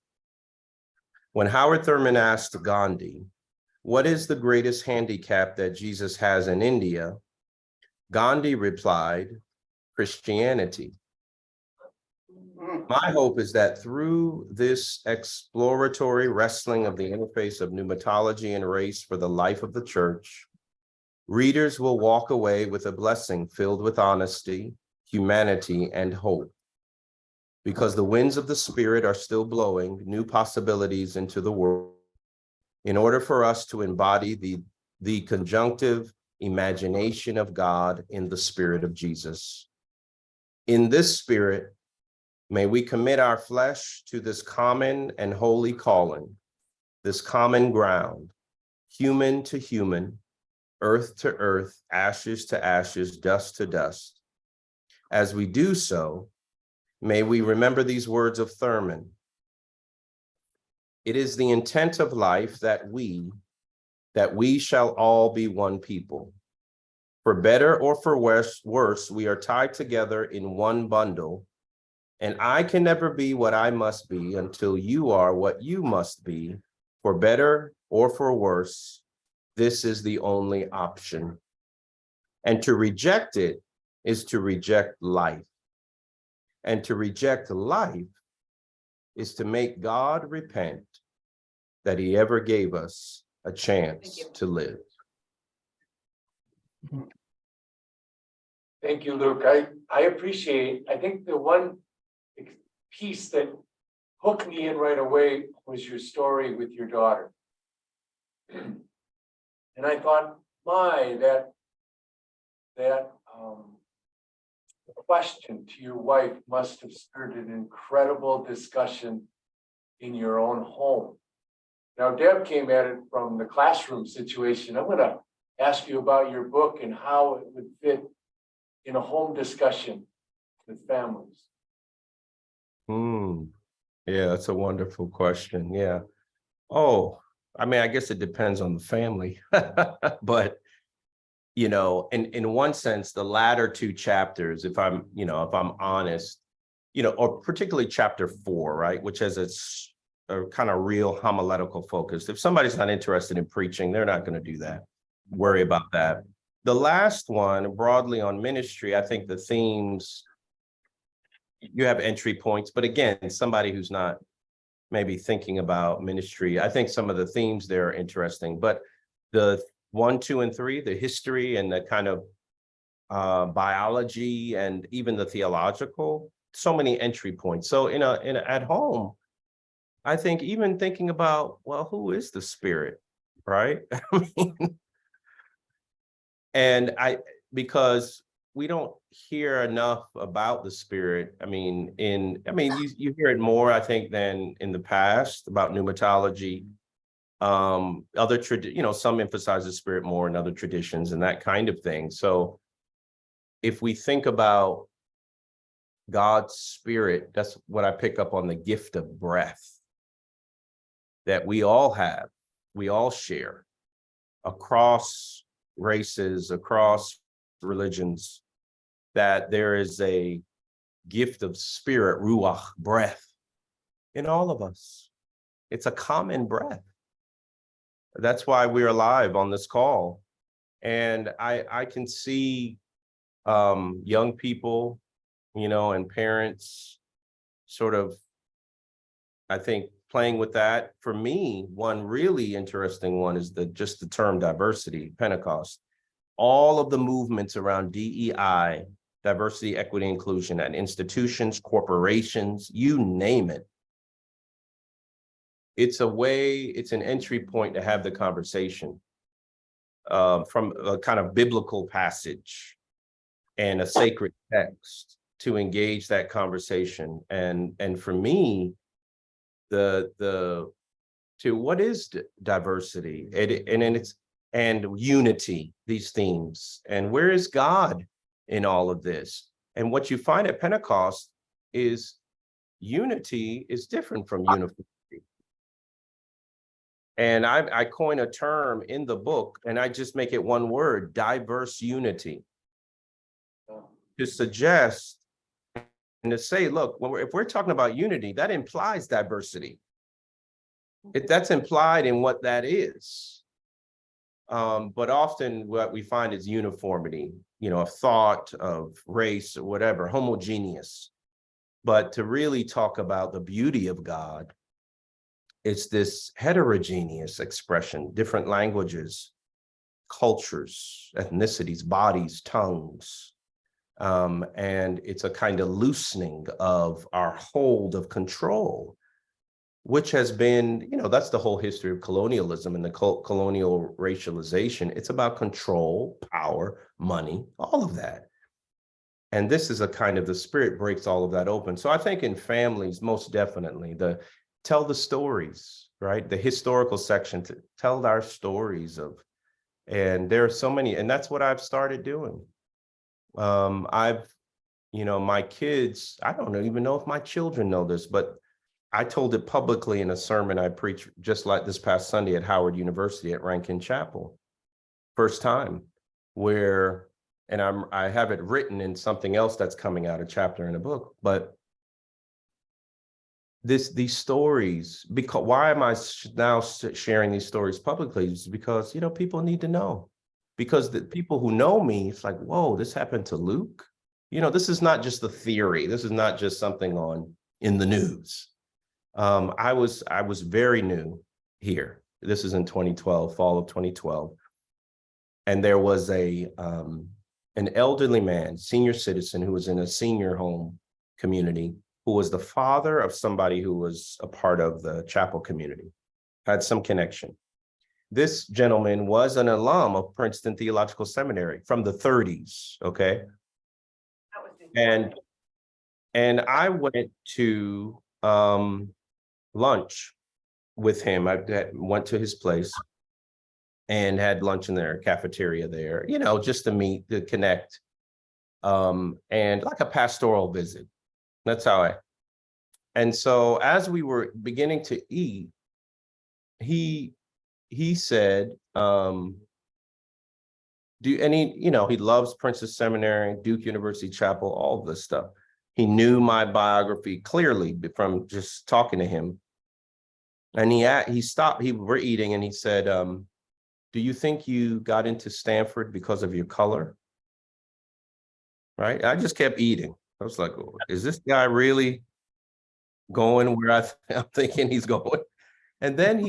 When Howard Thurman asked Gandhi, what is the greatest handicap that Jesus has in India? Gandhi replied, Christianity. My hope is that through this exploratory wrestling of the interface of pneumatology and race for the life of the church, readers will walk away with a blessing filled with honesty, humanity, and hope. Because the winds of the Spirit are still blowing new possibilities into the world, in order for us to embody the conjunctive imagination of God in the Spirit of Jesus. In this Spirit, may we commit our flesh to this common and holy calling, this common ground, human to human, earth to earth, ashes to ashes, dust to dust. As we do so, may we remember these words of Thurman. It is the intent of life that we shall all be one people. For better or for worse, we are tied together in one bundle, and I can never be what I must be until you are what you must be. For better or for worse, this is the only option. And to reject it is to reject life. And to reject life is to make God repent that he ever gave us a chance to live. Thank you, Luke. I appreciate, I think the one piece that hooked me in right away was your story with your daughter. And I thought, that question to your wife must have stirred an incredible discussion in your own home. Now, Deb came at it from the classroom situation. I'm going to ask you about your book and how it would fit in a home discussion with families. Yeah, that's a wonderful question. Yeah. Oh, I mean, I guess it depends on the family, but you know, in one sense, the latter two chapters, if I'm honest, or particularly chapter 4, right, which has a kind of real homiletical focus. If somebody's not interested in preaching, they're not going to do that. Worry about that. The last one, broadly on ministry, I think the themes, you have entry points, but again, somebody who's not maybe thinking about ministry, I think some of the themes there are interesting, but the 1, 2, and 3, the history and the kind of biology and even the theological, so many entry points. So at home, I think even thinking about, well, who is the Spirit, right? I mean, and because we don't hear enough about the Spirit. I mean, you hear it more, I think, than in the past about pneumatology. Some emphasize the Spirit more in other traditions and that kind of thing. So if we think about God's Spirit, that's what I pick up on the gift of breath. that we all have, we all share across races, across religions, that there is a gift of spirit, ruach, breath in all of us. It's a common breath. That's why we're alive on this call. And I can see young people, you know, and parents sort of, I think, playing with that. For me, one really interesting one is just the term diversity, Pentecost. All of the movements around DEI, diversity, equity, inclusion at institutions, corporations, you name it. It's a way, it's an entry point to have the conversation from a kind of biblical passage and a sacred text to engage that conversation. And for me, what is diversity and unity, these themes, and where is God in all of this? And what you find at Pentecost is unity is different from uniformity. And I coin a term in the book, and I just make it one word: diverse unity, to suggest and to say, look, if we're talking about unity, that implies diversity. That's implied in what that is. But often what we find is uniformity, you know, of thought, of race, or whatever, homogeneous. But to really talk about the beauty of God, it's this heterogeneous expression, different languages, cultures, ethnicities, bodies, tongues. And it's a kind of loosening of our hold of control, which has been, you know, that's the whole history of colonialism and the colonial racialization. It's about control, power, money, all of that. And this is a kind of, the Spirit breaks all of that open. So I think in families, most definitely, tell the stories, right? The historical section, to tell our stories of, and there are so many, and that's what I've started doing. You know, my kids, I don't even know if my children know this, but I told it publicly in a sermon I preached just like this past Sunday at Howard University at Rankin Chapel. First time where, and I have it written in something else that's coming out, a chapter in a book, but these stories, because why am I now sharing these stories publicly? Is because, you know, people need to know. Because the people who know me, it's like, whoa, this happened to Luke. You know, this is not just a theory. This is not just something in the news. I was very new here. This is in 2012, fall of 2012. And there was an elderly man, senior citizen, who was in a senior home community, who was the father of somebody who was a part of the chapel community, had some connection. This gentleman was an alum of Princeton Theological Seminary from the 30s, okay? And I went to lunch with him. I went to his place and had lunch in their cafeteria there, you know, just to meet, to connect, and like a pastoral visit. That's how and so as we were beginning to eat, he said, you know, he loves Princeton Seminary, Duke University Chapel, all of this stuff. He knew my biography clearly from just talking to him. And he stopped, we're eating, and he said, do you think you got into Stanford because of your color? Right? I just kept eating. I was like, is this guy really going where I'm thinking he's going? And then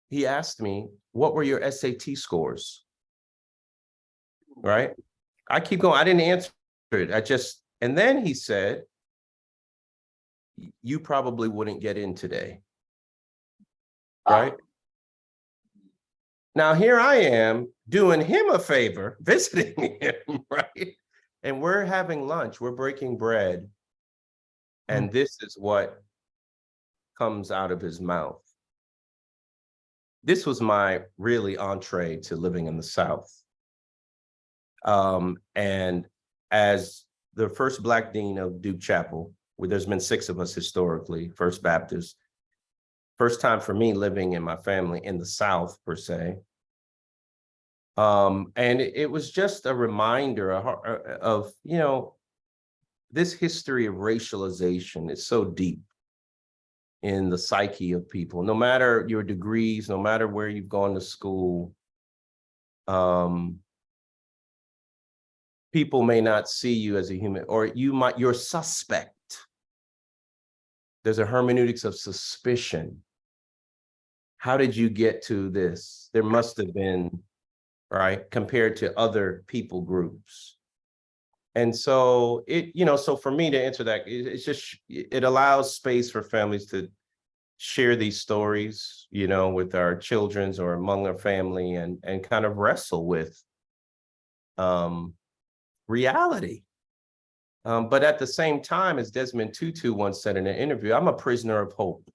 he asked me, what were your SAT scores? Right? I keep going. I didn't answer it. And then he said, you probably wouldn't get in today. Right? Now, here I am doing him a favor, visiting him, right? And we're having lunch, we're breaking bread. And this is what comes out of his mouth. This was my really entree to living in the South. And as the first Black dean of Duke Chapel, where there's been 6 of us historically, First Baptist, First time for me living in my family in the South per se. And it was just a reminder of, you know, this history of racialization is so deep in the psyche of people, no matter your degrees, no matter where you've gone to school. People may not see you as a human, or you're suspect. There's a hermeneutics of suspicion. How did you get to this? There must have been, right, compared to other people groups. And so so for me to answer that, it's just, it allows space for families to share these stories, with our children's or among our family, and kind of wrestle with reality. But at the same time, as Desmond Tutu once said in an interview, I'm a prisoner of hope.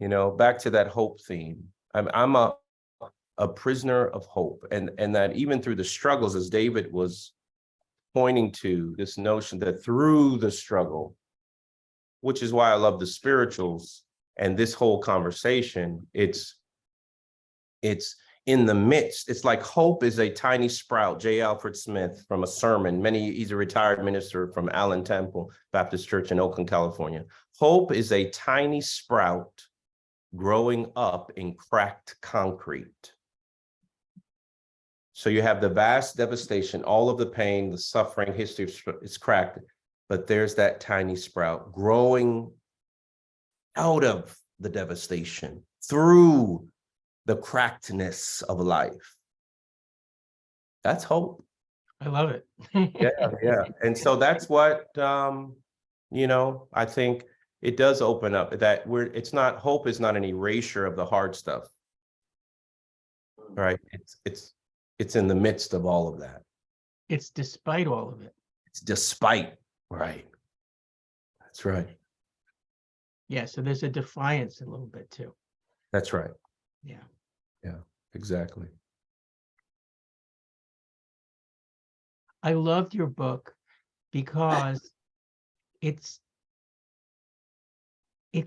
Back to that hope theme. I'm a prisoner of hope, and that even through the struggles, as David was pointing to, this notion that through the struggle, which is why I love the spirituals and this whole conversation, it's in the midst. It's like hope is a tiny sprout. J. Alfred Smith, from a sermon, he's a retired minister from Allen Temple Baptist Church in Oakland, California. Hope is a tiny sprout growing up in cracked concrete. So you have the vast devastation, all of the pain, the suffering, history is cracked, but there's that tiny sprout growing out of the devastation through the crackedness of life. That's hope. I love it. Yeah. And so that's what, I think it does open up that hope is not an erasure of the hard stuff, right? It's in the midst of all of that. It's despite all of it. It's despite, right? That's right. Yeah, so there's a defiance a little bit too. That's right. Yeah. Yeah, exactly. I loved your book because it's a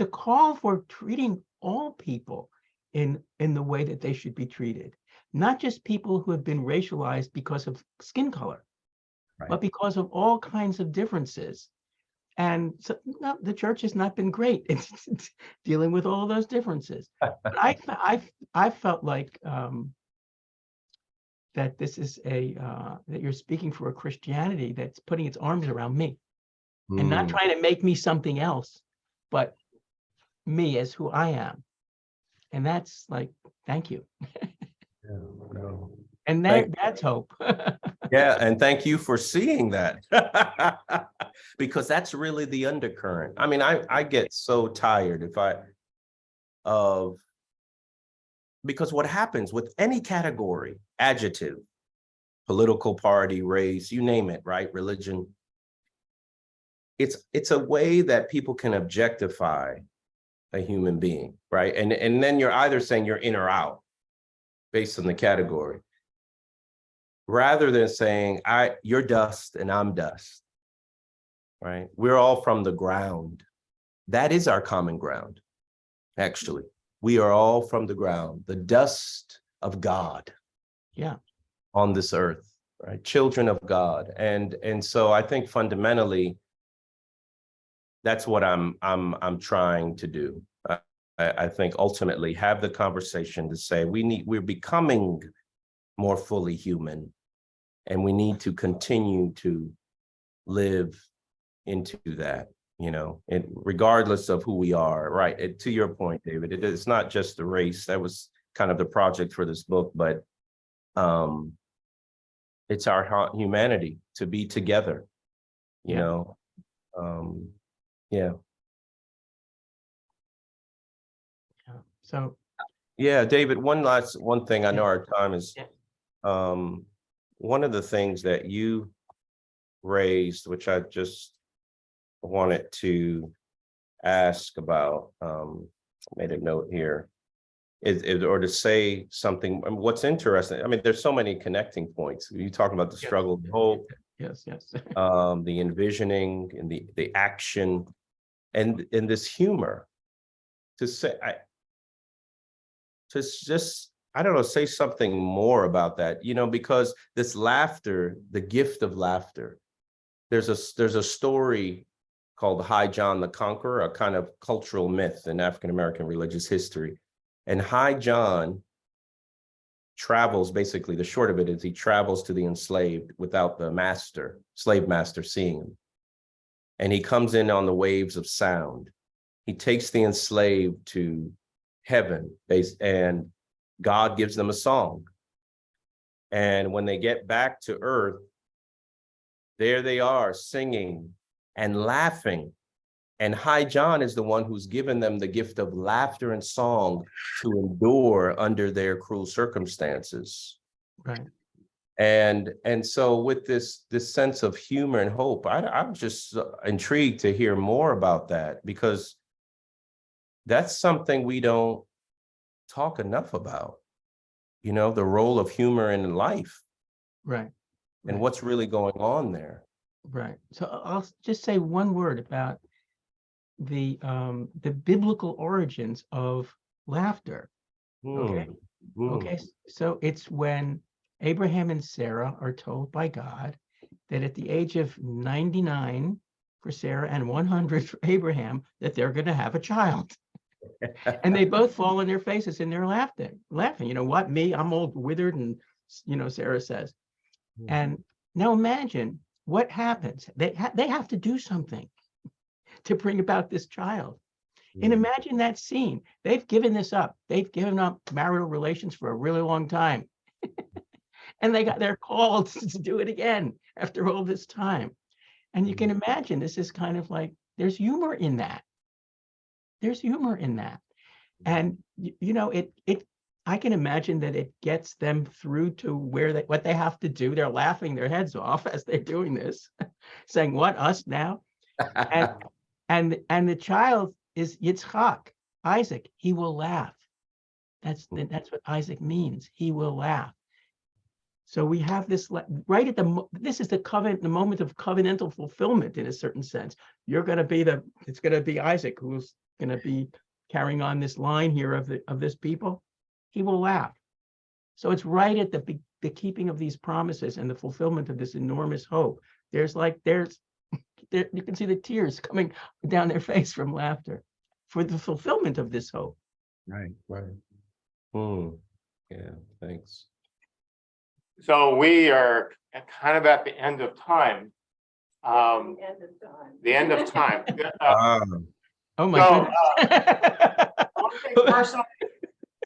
call for treating all people in the way that they should be treated, not just people who have been racialized because of skin color, Right. but because of all kinds of differences. And so, no, the church has not been great in dealing with all those differences. But I felt like that this is that you're speaking for a Christianity that's putting its arms around me and not trying to make me something else, but me as who I am. And that's like, thank you. Yeah, no. And that's hope. Yeah, and thank you for seeing that. Because that's really the undercurrent. I mean, I get so tired because what happens with any category, adjective, political party, race, you name it, right? Religion. It's a way that people can objectify a human being, right? And then you're either saying you're in or out based on the category, rather than saying you're dust and I'm dust, right? We're all from the ground. That is our common ground, actually. We are all from the ground, the dust of God. Yeah. On this earth, right? Children of God. And so I think fundamentally, that's what I'm trying to do. I think ultimately have the conversation to say we're becoming more fully human, and we need to continue to live into that, and regardless of who we are, right? To your point, David, it's not just the race. That was kind of the project for this book, but it's our humanity to be together, yeah. So, yeah, David, one thing, I know our time is, one of the things that you raised, which I just wanted to ask about, made a note here, or to say something. What's interesting, I mean, there's so many connecting points. You talking about the struggle, hope, yes. the envisioning and the action. and this humor to say, I don't know, say something more about that, because this laughter, the gift of laughter, there's a story called High John the Conqueror, a kind of cultural myth in African-American religious history. And High John travels, basically, the short of it is he travels to the enslaved without the slave master seeing him. And he comes in on the waves of sound. He takes the enslaved to heaven, and God gives them a song. And when they get back to earth, there they are singing and laughing. And High John is the one who's given them the gift of laughter and song to endure under their cruel circumstances. Right. And so with this sense of humor and hope, I'm just intrigued to hear more about that, because that's something we don't talk enough about, the role of humor in life. Right. And what's really going on there. Right. So I'll just say one word about the biblical origins of laughter. Okay. Okay. So it's when Abraham and Sarah are told by God that at the age of 99 for Sarah and 100 for Abraham, that they're going to have a child. And they both fall on their faces and they're laughing. What, me? I'm old, withered, and Sarah says. And now imagine what happens. They have to do something to bring about this child. And imagine that scene. They've given this up. They've given up marital relations for a really long time. And they're called to do it again after all this time. And you can imagine this is kind of like, there's humor in that. There's humor in that. And I can imagine that it gets them through to what they have to do. They're laughing their heads off as they're doing this, saying, "What, us now?" And the child is Yitzchak, Isaac. He will laugh. That's what Isaac means. He will laugh. So we have this right at this is the moment of covenantal fulfillment in a certain sense. It's going to be Isaac who's going to be carrying on this line here of this people. He will laugh. So it's right at the keeping of these promises and the fulfillment of this enormous hope. You can see the tears coming down their face from laughter for the fulfillment of this hope. Right. Yeah, thanks. So we are kind of at the end of time. The end of time. The end of time. Oh my goodness. One thing personally,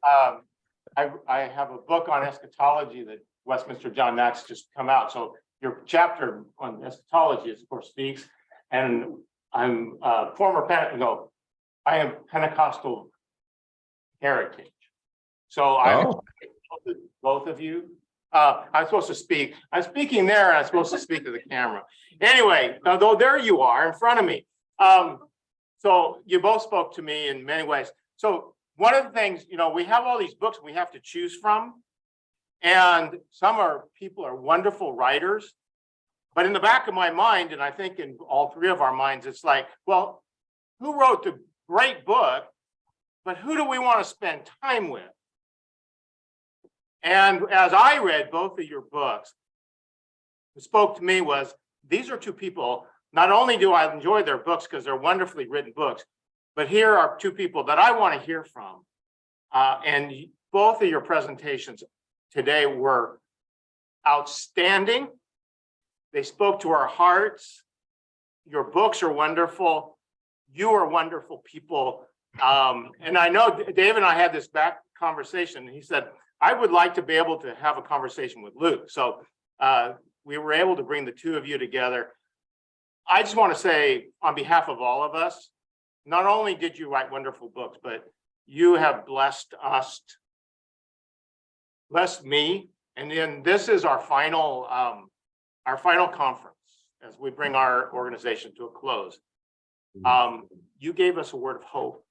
I have a book on eschatology that Westminster John Knox just come out. So your chapter on eschatology is, of course, speaks. And I'm I am Pentecostal heritage. So both of you. I'm supposed to speak. I'm speaking there, and I'm supposed to speak to the camera. Anyway, though there you are in front of me. So you both spoke to me in many ways. So one of the things, we have all these books we have to choose from, and people are wonderful writers. But in the back of my mind, and I think in all three of our minds, it's like, well, who wrote the great book, but who do we want to spend time with? And as I read both of your books, what spoke to me was, these are two people, not only do I enjoy their books because they're wonderfully written books, but here are two people that I want to hear from. And both of your presentations today were outstanding. They spoke to our hearts. Your books are wonderful. You are wonderful people. And I know David and I had this back conversation. He said, I would like to be able to have a conversation with Luke. So we were able to bring the two of you together. I just want to say, on behalf of all of us, not only did you write wonderful books, but you have blessed us, blessed me. And then this is our final conference as we bring our organization to a close. You gave us a word of hope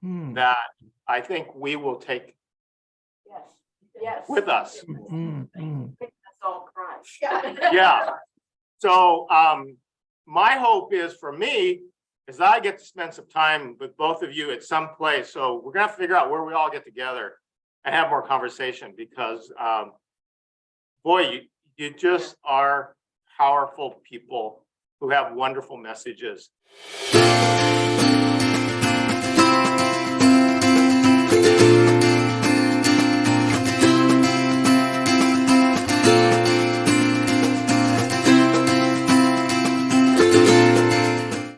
that I think we will take Yes. with us. That's all cry. Yeah. So my hope is, for me, is I get to spend some time with both of you at some place. So we're gonna have to figure out where we all get together and have more conversation because boy, you just are powerful people who have wonderful messages.